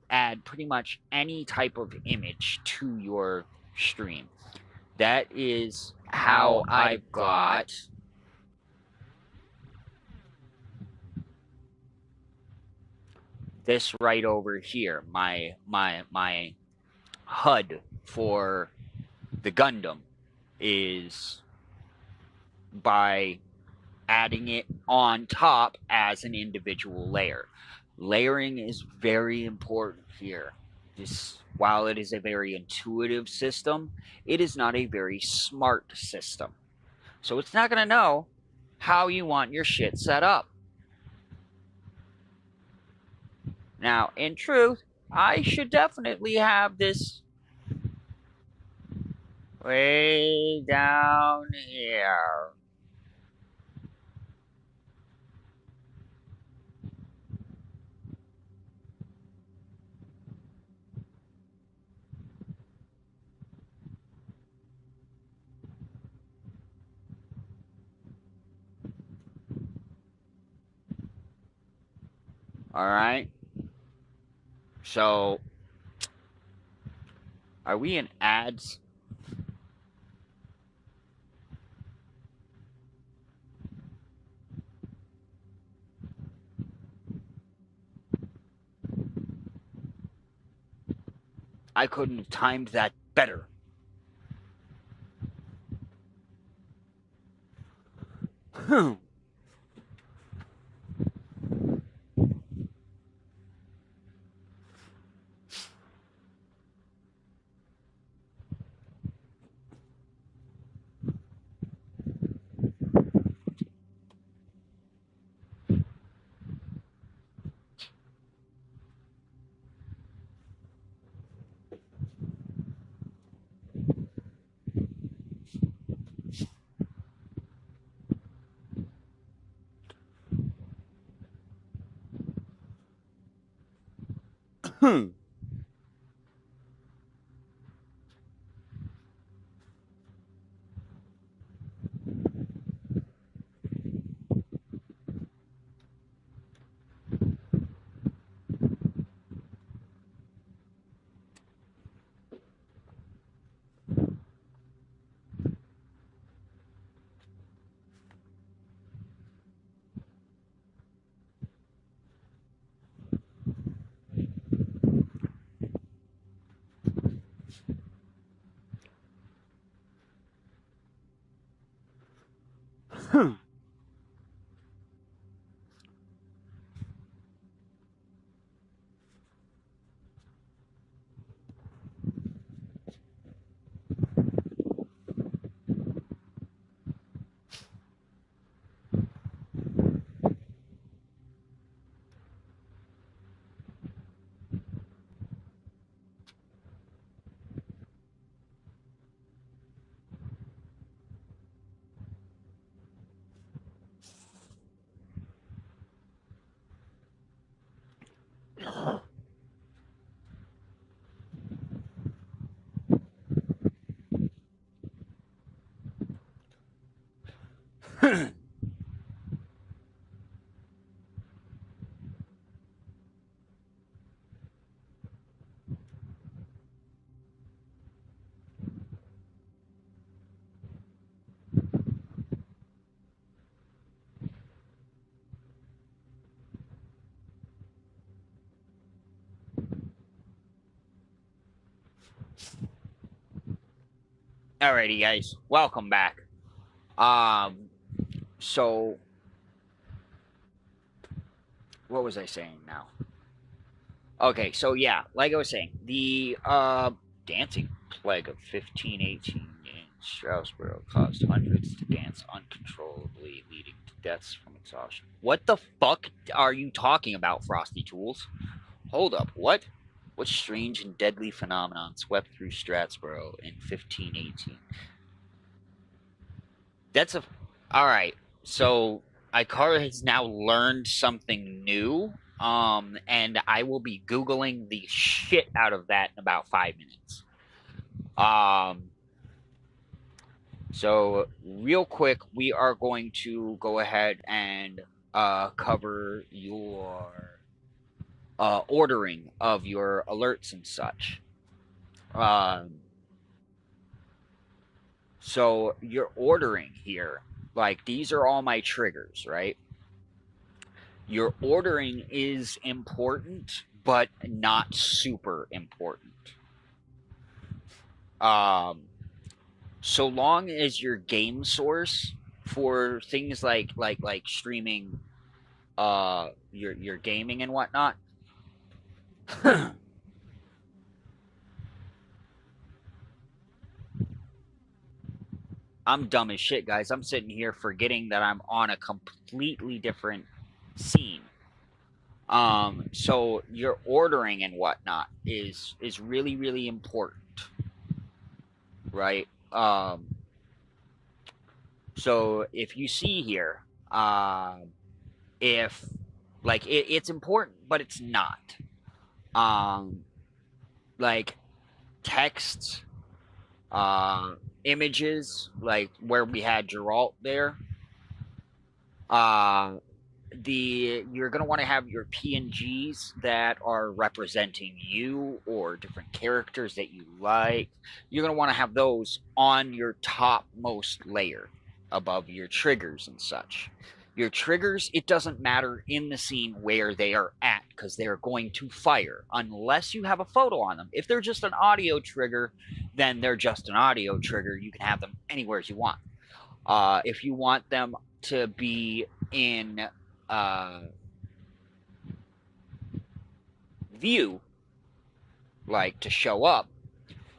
add pretty much any type of image to your stream. That is how I've got this right over here. My HUD for the Gundam is by adding it on top as an individual layer. Layering is very important here. While it is a very intuitive system, it is not a very smart system. So it's not going to know how you want your shit set up. Now, in truth, I should definitely have this way down here. Alright? So, are we in ads? I couldn't have timed that better. Alrighty, guys, welcome back. So what was I saying now? Okay, so yeah, like I was saying, the dancing plague of 1518 in Strasbourg caused hundreds to dance uncontrollably, leading to deaths from exhaustion. What the fuck are you talking about, Frosty Tools? Hold up, what? What strange and deadly phenomenon swept through Strasbourg in 1518? That's a. Alright, so Ikara has now learned something new. And I will be Googling the shit out of that in about 5 minutes. So real quick, we are going to go ahead and cover your ordering of your alerts and such. So your ordering here, like these are all my triggers, right? Your ordering is important, but not super important. So long as your game source for things like streaming your gaming and whatnot I'm dumb as shit, guys. I'm sitting here forgetting that I'm on a completely different scene. So your ordering and whatnot is really, really important, right? So if you see here, if like it's important, but it's not. Like texts, images, like where we had Geralt there. You're gonna want to have your PNGs that are representing you or different characters that you like. You're gonna want to have those on your topmost layer above your triggers and such. Your triggers, it doesn't matter in the scene where they are at because they're going to fire unless you have a photo on them. If they're just an audio trigger, then they're just an audio trigger. You can have them anywhere you want. If you want them to be in view, like to show up,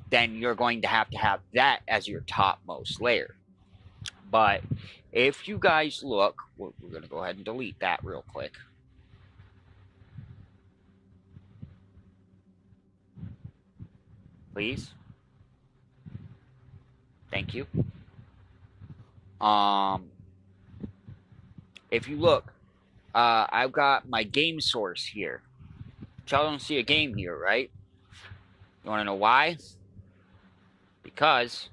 then you're going to have that as your topmost layer. But if you guys look, we're going to go ahead and delete that real quick. Please. Thank you. If you look, I've got my game source here. Y'all don't see a game here, right? You want to know why? Because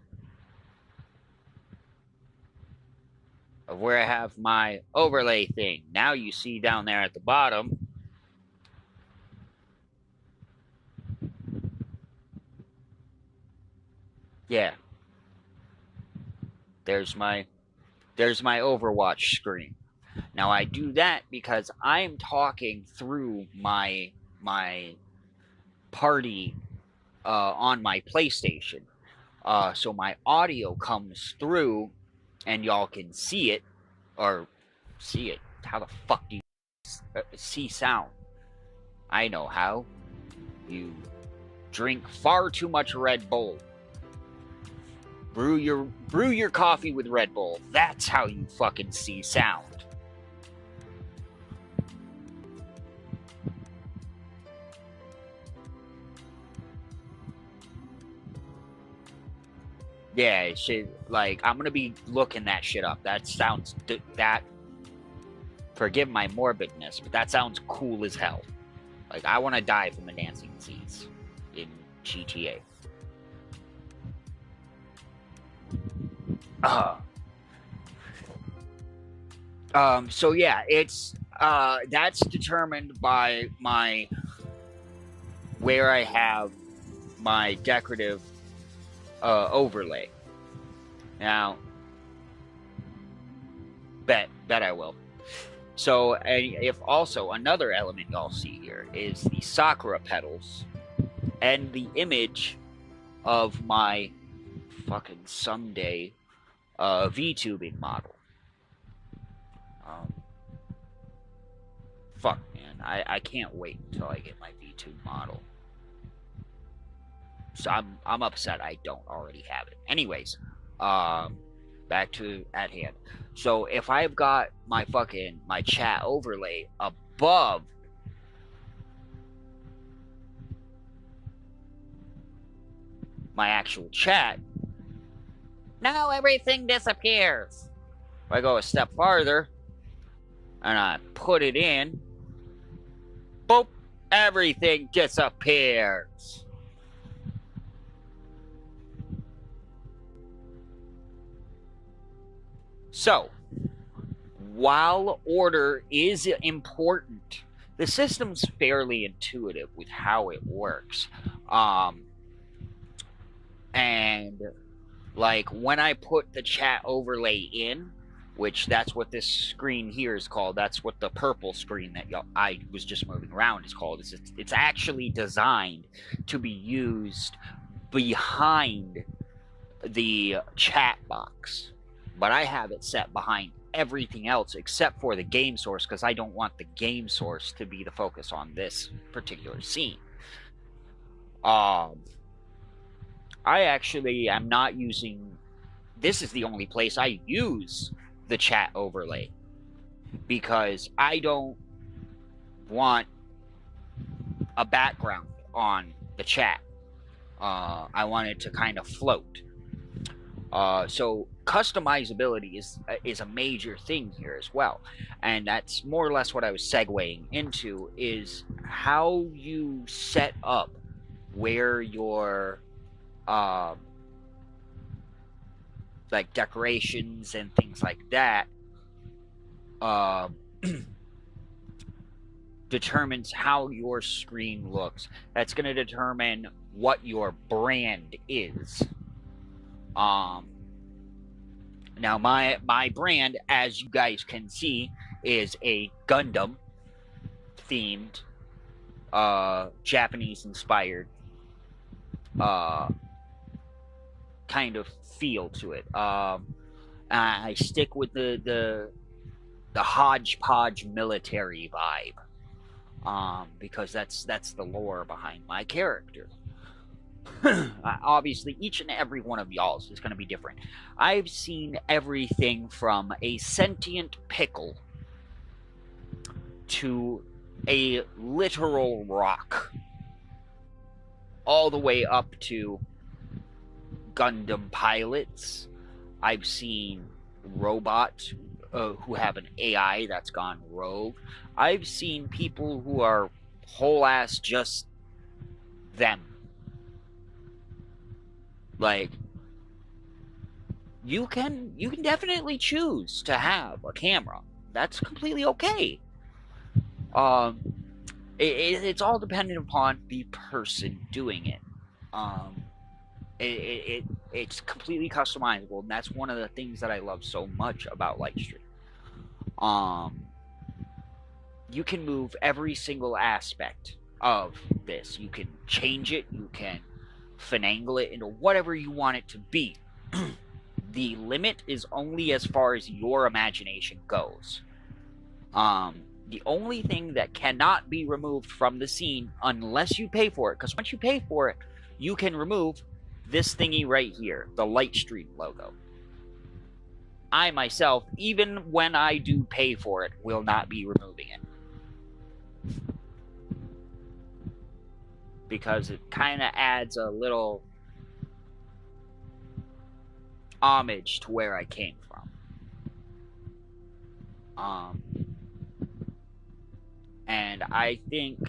of where I have my overlay thing. Now you see down there at the bottom. Yeah. There's my Overwatch screen. Now I do that because I'm talking through my party on my PlayStation. So my audio comes through and y'all can see it. Or see it. How the fuck do you see sound? I know how. You drink far too much Red Bull. Brew your coffee with Red Bull. That's how you fucking see sound. Yeah, it should, like, I'm gonna be looking that shit up. That sounds, that, forgive my morbidness, but that sounds cool as hell. Like, I want to die from the dancing seats in GTA. So yeah, it's, that's determined by where I have my decorative overlay. Now, bet I will. So, if also another element y'all see here is the Sakura petals and the image of my fucking someday VTubing model. Um, fuck, man. I can't wait until I get my VTube model. So I'm upset I don't already have it. Anyways, back to at hand. So if I've got my chat overlay above my actual chat, now everything disappears. If I go a step farther and I put it in, boop, everything disappears. So, while order is important, the system's fairly intuitive with how it works. And like when I put the chat overlay in, which that's what this screen here is called. That's what the purple screen that I was just moving around is called. It's actually designed to be used behind the chat box, but I have it set behind everything else except for the game source because I don't want the game source to be the focus on this particular scene. I actually am not using. This is the only place I use the chat overlay because I don't want a background on the chat. I want it to kind of float. So customizability is a major thing here as well, and that's more or less what I was segueing into is how you set up where your like decorations and things like that determines how your screen looks. That's going to determine what your brand is. Now my brand, as you guys can see, is a Gundam themed, Japanese inspired, kind of feel to it. I stick with the hodgepodge military vibe, because that's the lore behind my character. Obviously, each and every one of y'all's is going to be different. I've seen everything from a sentient pickle to a literal rock, all the way up to Gundam pilots. I've seen robots who have an AI that's gone rogue. I've seen people who are whole ass just them. Like, you can definitely choose to have a camera. That's completely okay. It's all dependent upon the person doing it. It's completely customizable, and that's one of the things that I love so much about Lightstream. You can move every single aspect of this. You can change it. You can finagle it into whatever you want it to be. The limit is only as far as your imagination goes. The only thing that cannot be removed from the scene unless you pay for it, because once you pay for it, you can remove this thingy right here, the Lightstream logo. I myself, even when I do pay for it, will not be removing it. Because it kind of adds a little homage to where I came from. And I think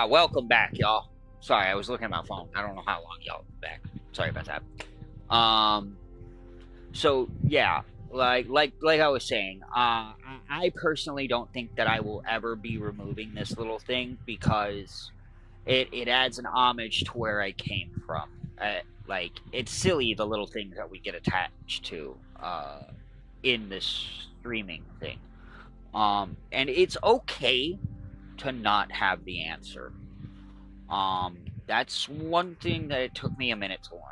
Welcome back, y'all. Sorry, I was looking at my phone. I don't know how long y'all been back. Sorry about that. So yeah, like I was saying, I personally don't think that I will ever be removing this little thing because it adds an homage to where I came from. Like it's silly the little things that we get attached to in this streaming thing. And it's okay to not have the answer. That's one thing that it took me a minute to learn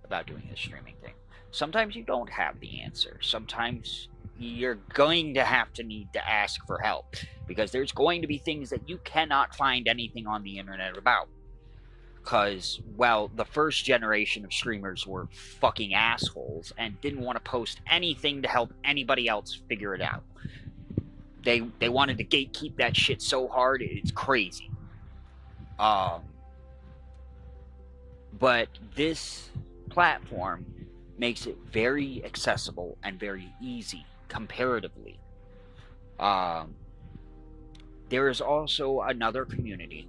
about doing this streaming thing. Sometimes you don't have the answer. Sometimes you're going to have to need to ask for help because there's going to be things that you cannot find anything on the internet about. Because, well, the first generation of streamers were fucking assholes and didn't want to post anything to help anybody else figure it out. They wanted to gatekeep that shit so hard, it's crazy. But this platform makes it very accessible and very easy comparatively. There is also another community.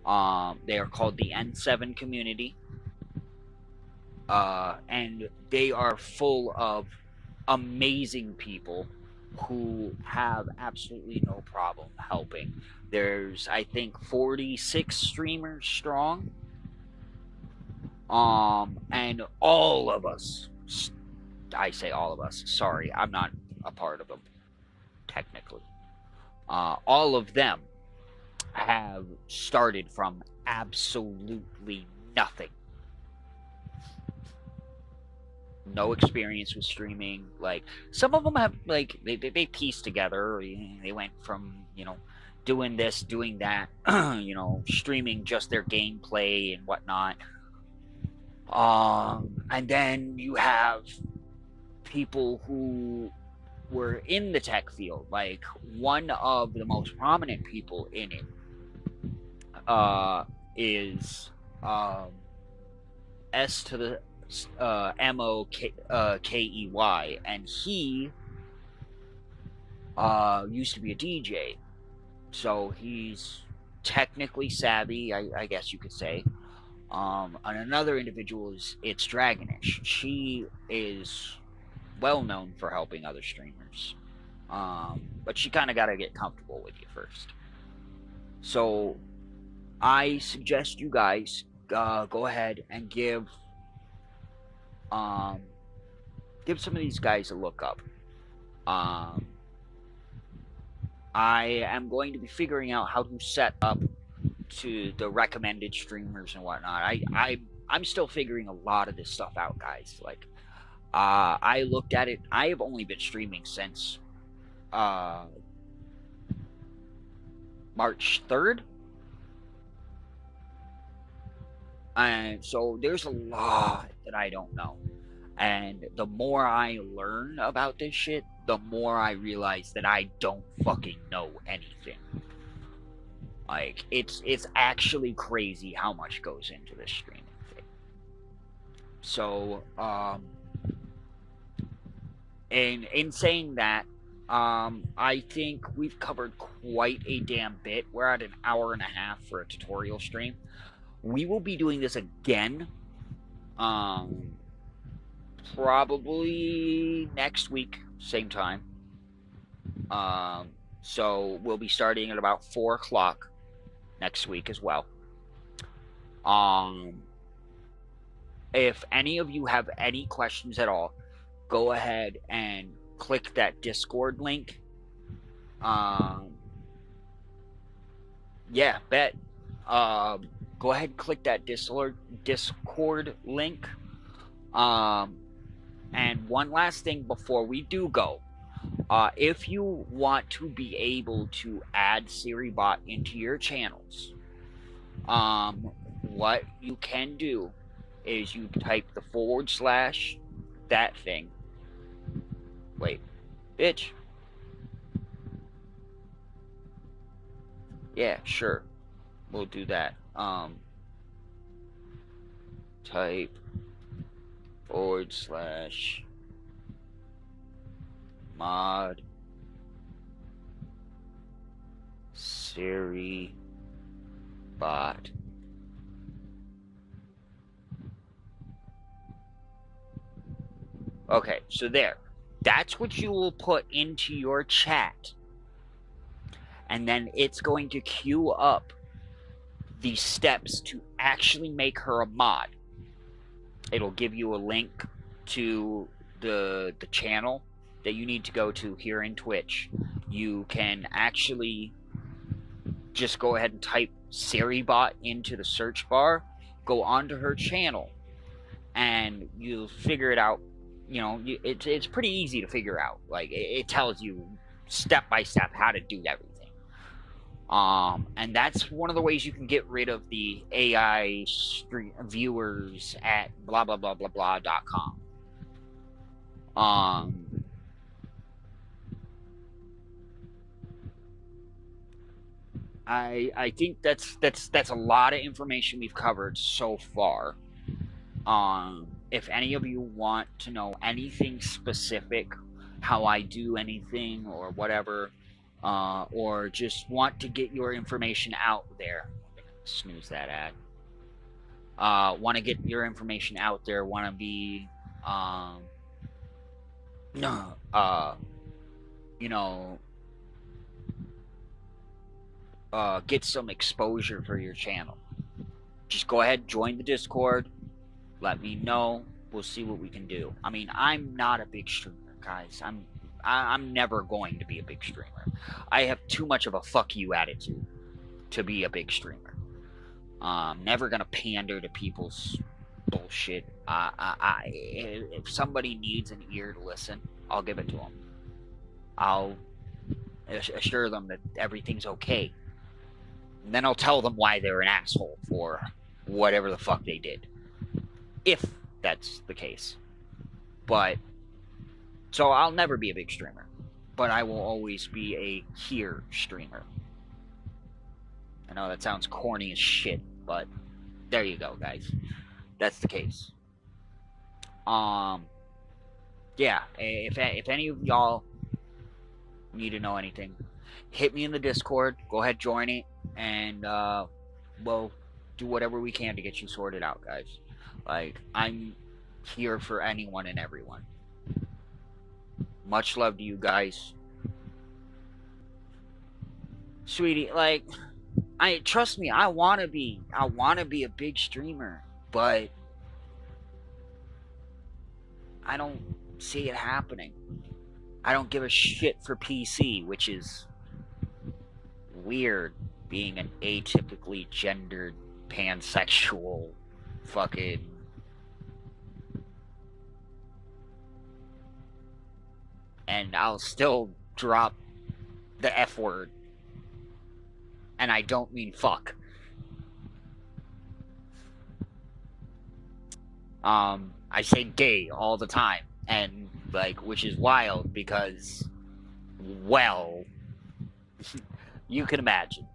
They are called the N7 community. And they are full of amazing people who have absolutely no problem helping. There's, I think, 46 streamers strong. And all of us, I say all of us, sorry, I'm not a part of them, technically. All of them have started from absolutely nothing. No experience with streaming. Like, some of them have, like, they pieced together. They went from, doing this, doing that, streaming just their gameplay and whatnot. And then you have people who were in the tech field. Like, one of the most prominent people in it is S to the Mokey, and he used to be a DJ, so he's technically savvy, I guess you could say. And another individual is It's Dragonish. She is well known for helping other streamers, but she kind of got to get comfortable with you first. So I suggest you guys go ahead and give some of these guys a look up. I am going to be figuring out how to set up to the recommended streamers and whatnot. I'm still figuring a lot of this stuff out, guys. Like, I looked at it. I have only been streaming since March 3rd. And so there's a lot that I don't know. And the more I learn about this shit, the more I realize that I don't fucking know anything. Like, it's actually crazy how much goes into this streaming thing. So, in saying that, I think we've covered quite a damn bit. We're at an hour and a half for a tutorial stream. We will be doing this again, probably next week, same time. So we'll be starting at about 4 o'clock next week as well. If any of you have any questions at all, go ahead and click that Discord link. Yeah, bet. go ahead and click that Discord link. And one last thing before we do go. If you want to be able to add SiriBot into your channels, what you can do is you type the / that thing. Wait, bitch. Yeah, sure. We'll do that. Type / mod SiriBot. Okay, so there. That's what you will put into your chat. And then it's going to queue up the steps to actually make her a mod. It'll give you a link to the channel that you need to go to here in Twitch. You can actually just go ahead and type SiriBot into the search bar, go onto her channel, and you'll figure it out. You know, it's pretty easy to figure out. Like, it tells you step by step how to do everything. And that's one of the ways you can get rid of the AI viewers at blah blah blah blah blah.com. I think that's a lot of information we've covered so far. If any of you want to know anything specific, how I do anything or whatever, or just want to get your information out there, snooze that ad. Want to get your information out there, want to be, you know, get some exposure for your channel. Just go ahead, join the Discord, let me know, we'll see what we can do. I mean, I'm not a big streamer, guys. I'm never going to be a big streamer. I have too much of a fuck you attitude to be a big streamer. Never gonna pander to people's bullshit. If somebody needs an ear to listen, I'll give it to them. I'll assure them that everything's okay. And then I'll tell them why they're an asshole for whatever the fuck they did. If that's the case. But, so I'll never be a big streamer. But I will always be a here streamer. I know that sounds corny as shit, but there you go, guys. That's the case. Yeah, if any of y'all need to know anything, hit me in the Discord. Go ahead, join it, and we'll do whatever we can to get you sorted out, guys. Like, I'm here for anyone and everyone. Much love to you guys. Sweetie, like, trust me, I wanna be a big streamer, but I don't see it happening. I don't give a shit for PC, which is weird, being an atypically gendered, pansexual, fucking... And I'll still drop the F word. And I don't mean fuck. I say gay all the time. And, like, which is wild because, well, you can imagine.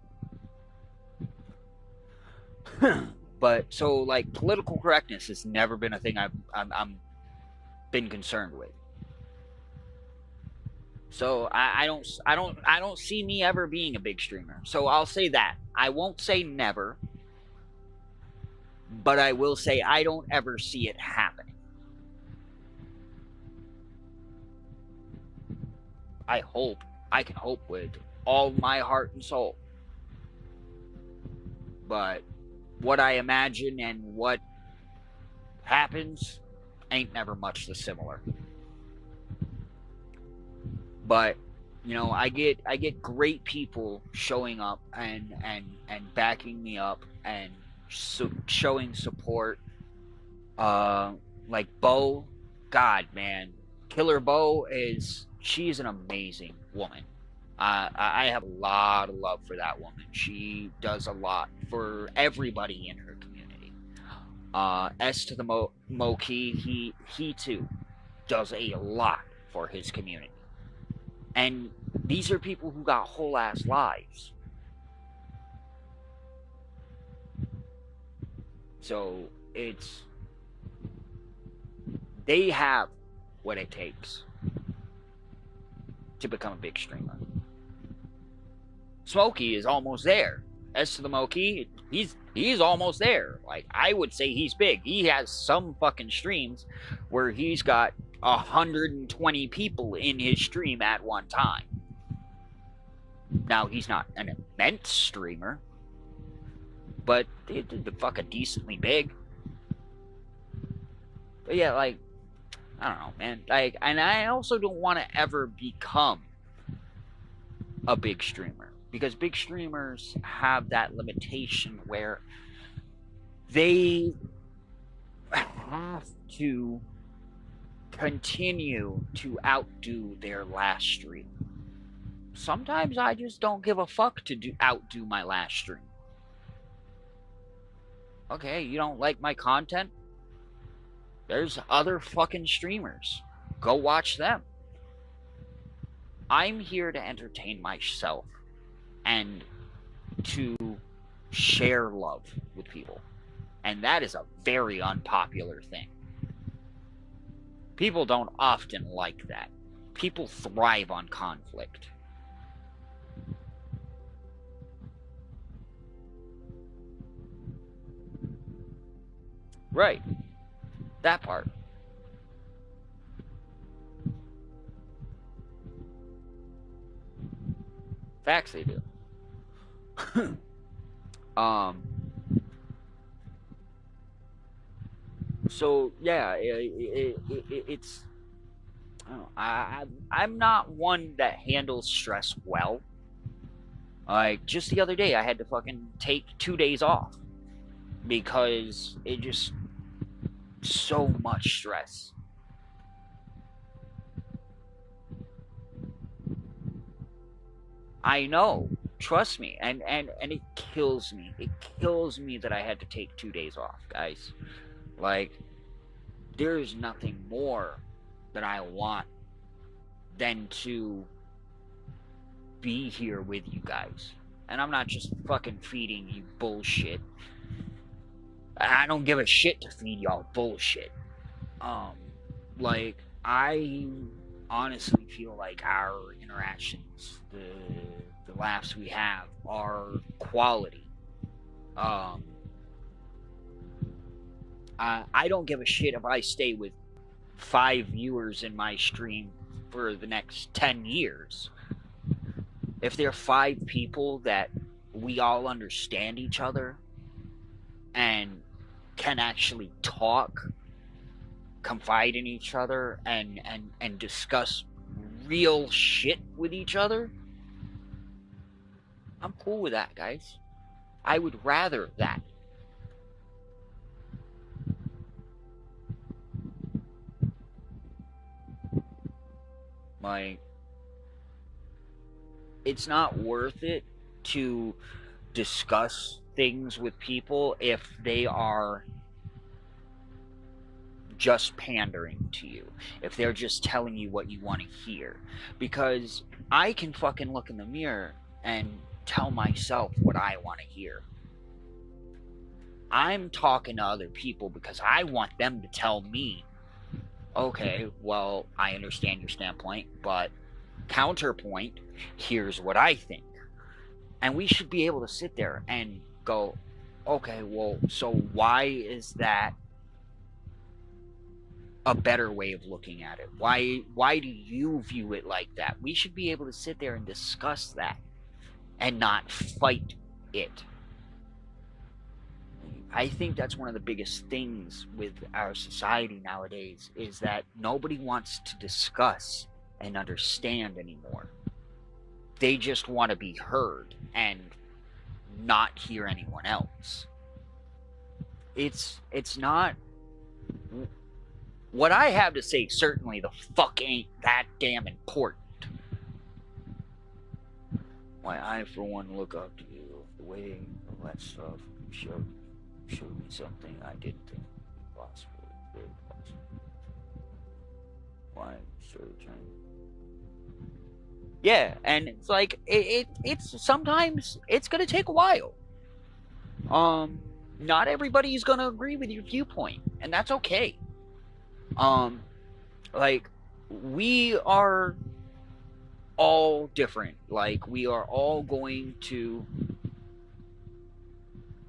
But, so, like, political correctness has never been a thing I'm been concerned with. So I don't see me ever being a big streamer. So I'll say that. I won't say never, but I will say I don't ever see it happening. I can hope with all my heart and soul. But what I imagine and what happens ain't never much the similar. But I get great people showing up and backing me up and showing support. Uh, like Bo, God, man, Killer Bo she's an amazing woman. I have a lot of love for that woman. She does a lot for everybody in her community. S to the Moki, he too does a lot for his community. And these are people who got whole ass lives. So they have what it takes to become a big streamer. Smokey is almost there. As to the Moki, he's almost there. Like, I would say he's big. He has some fucking streams where he's got 120 people in his stream at one time. Now, he's not an immense streamer, but they're fucking decently big. But yeah, like, I don't know, man. Like, and I also don't want to ever become a big streamer, because big streamers have that limitation where they have to continue to outdo their last stream. Sometimes I just don't give a fuck to outdo my last stream. Okay, you don't like my content? There's other fucking streamers. Go watch them. I'm here to entertain myself and to share love with people. And that is a very unpopular thing. People don't often like that. People thrive on conflict. Right. That part. Facts, they do. So yeah, it's I don't know, I'm not one that handles stress well. Like, just the other day, I had to fucking take 2 days off because it just so much stress. I know, trust me, and it kills me. It kills me that I had to take 2 days off, guys. Like, there's nothing more that I want than to be here with you guys. And I'm not just fucking feeding you bullshit. I don't give a shit to feed y'all bullshit. Like, I honestly feel like our interactions, the laughs we have, are quality. I don't give a shit if I stay with 5 viewers in my stream for the next 10 years. If there are 5 people that we all understand each other and can actually talk, confide in each other, and discuss real shit with each other, I'm cool with that, guys. I would rather that. Like, it's not worth it to discuss things with people if they are just pandering to you, if they're just telling you what you want to hear. Because I can fucking look in the mirror and tell myself what I want to hear. I'm talking to other people because I want them to tell me, okay, well, I understand your standpoint, but counterpoint, here's what I think. And we should be able to sit there and go, okay, well, so why is that a better way of looking at it? Why do you view it like that? We should be able to sit there and discuss that and not fight it. I think that's one of the biggest things with our society nowadays, is that nobody wants to discuss and understand anymore. They just want to be heard and not hear anyone else. It's not what I have to say. Certainly, the fuck ain't that damn important. Why, I for one look up to you. The way all that stuff showed me something I didn't think possible. Very possible. Why, searching? Yeah, and it's like it's sometimes it's gonna take a while. Not everybody's gonna agree with your viewpoint, and that's okay. Like, we are all different. Like, we are all going to,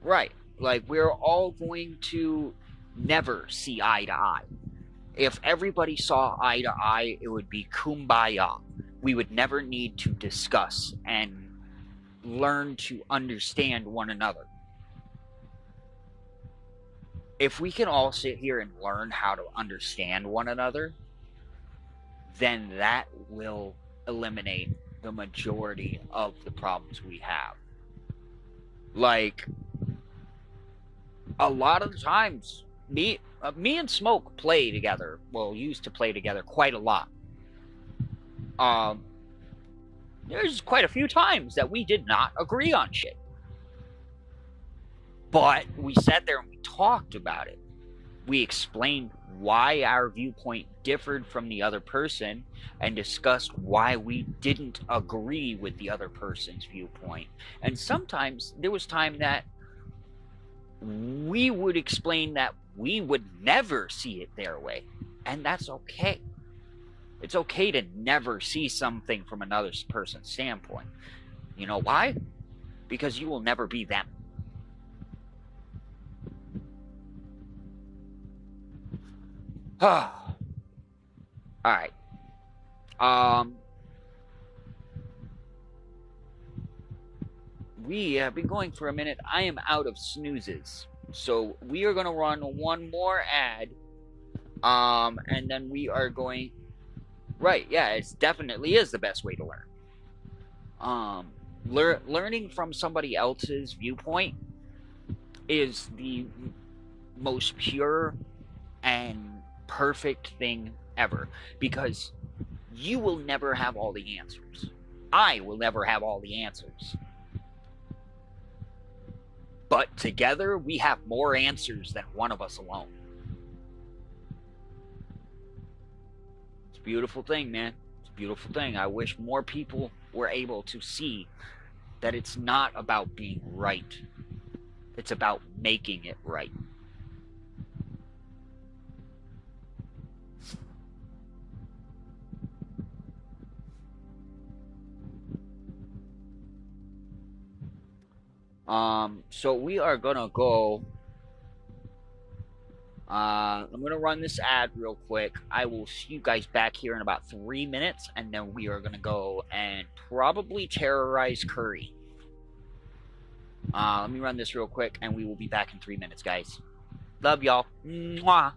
right, like, we're all going to never see eye to eye. If everybody saw eye to eye, it would be kumbaya. We would never need to discuss and learn to understand one another. If we can all sit here and learn how to understand one another, then that will eliminate the majority of the problems we have. Like, a lot of the times, me and Smoke play together. Well, used to play together quite a lot. There's quite a few times that we did not agree on shit. But we sat there and we talked about it. We explained why our viewpoint differed from the other person and discussed why we didn't agree with the other person's viewpoint. And sometimes there was time that we would explain that we would never see it their way. And that's okay. It's okay to never see something from another person's standpoint. You know why? Because you will never be them. Alright. We have been going for a minute. I am out of snoozes. So we are going to run one more ad. And then we are going... Right, yeah, it definitely is the best way to learn. Learning from somebody else's viewpoint is the most pure and perfect thing ever, because you will never have all the answers. I will never have all the answers. But together, we have more answers than one of us alone. It's a beautiful thing, man. It's a beautiful thing. I wish more people were able to see that it's not about being right. It's about making it right. So we are gonna go. I'm gonna run this ad real quick. I will see you guys back here in about 3 minutes, and then we are gonna go and probably terrorize Curry. Let me run this real quick, and we will be back in 3 minutes, guys. Love y'all. Mwah.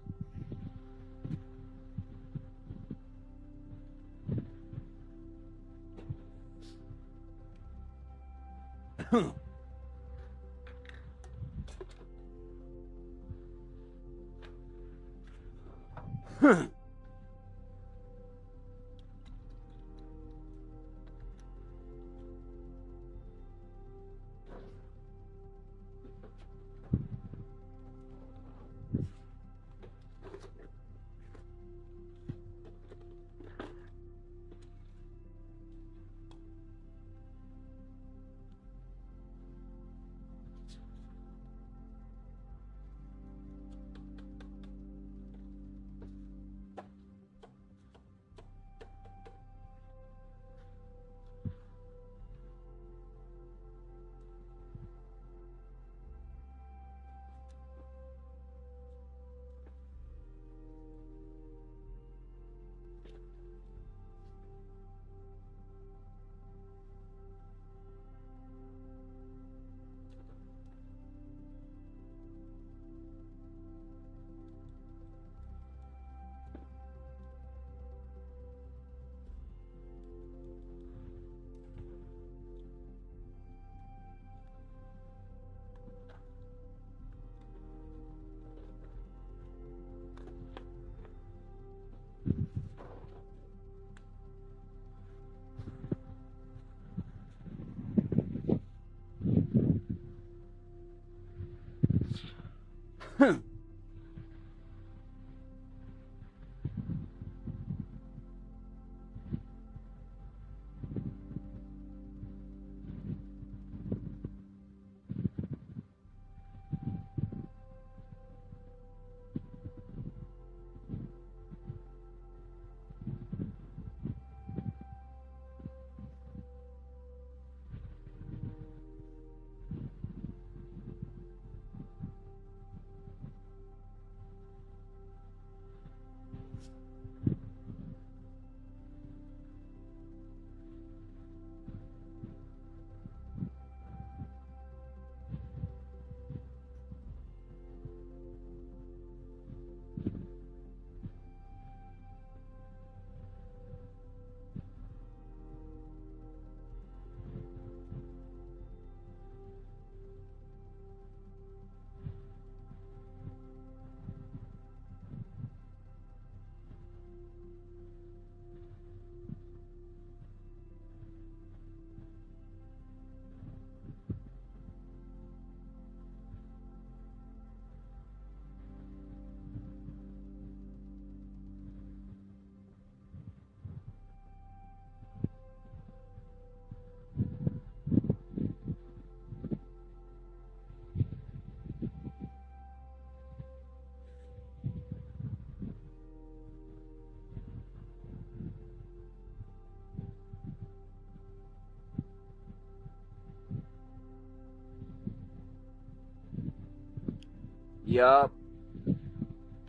Yup.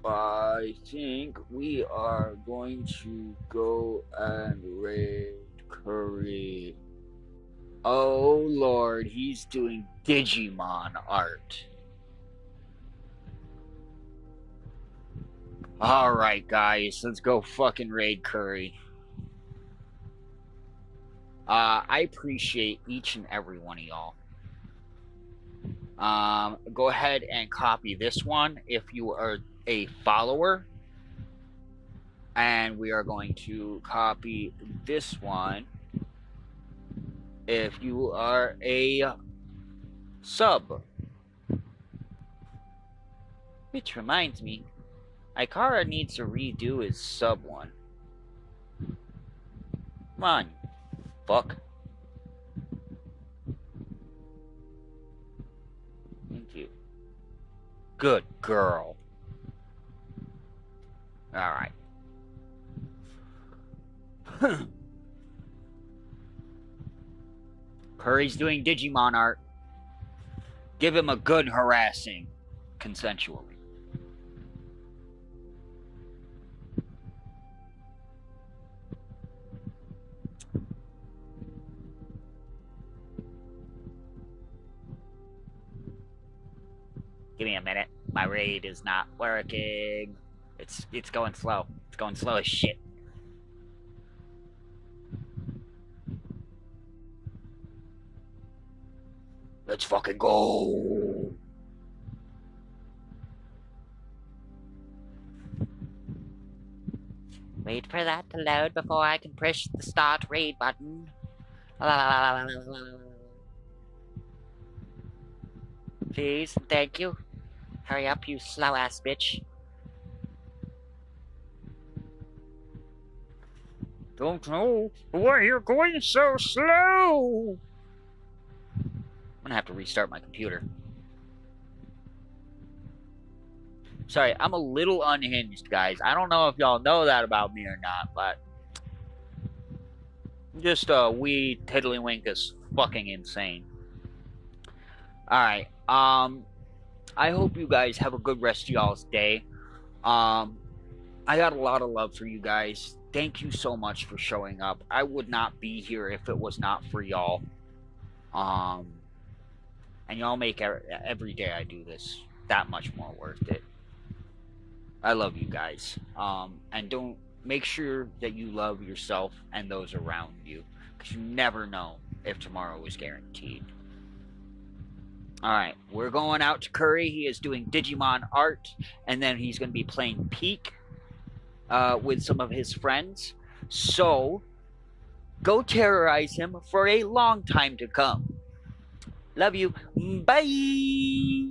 I think we are going to go and raid Curry. Oh Lord, he's doing Digimon art. Alright, guys, let's go fucking raid Curry. I appreciate each and every one of y'all. Go ahead and copy this one if you are a follower. And we are going to copy this one if you are a sub. Which reminds me, Ikara needs to redo his sub one. Come on, fuck. Thank you. Good girl. Alright. Curry's doing Digimon art. Give him a good harassing consensually. Give me a minute. My raid is not working. It's going slow. It's going slow as shit. Let's fucking go. Wait for that to load before I can push the start raid button. Please, thank you. Hurry up, you slow ass bitch. Don't know why you're going so slow. I'm gonna have to restart my computer. Sorry, I'm a little unhinged, guys. I don't know if y'all know that about me or not, but just wee tiddlywink fucking insane. Alright, I hope you guys have a good rest of y'all's day. I got a lot of love for you guys. Thank you so much for showing up. I would not be here if it was not for y'all. And y'all make every day I do this that much more worth it. I love you guys. And don't make sure that you love yourself and those around you, because you never know if tomorrow is guaranteed. Alright, we're going out to Curry. He is doing Digimon art, and then he's going to be playing Peak with some of his friends. So, go terrorize him for a long time to come. Love you. Bye!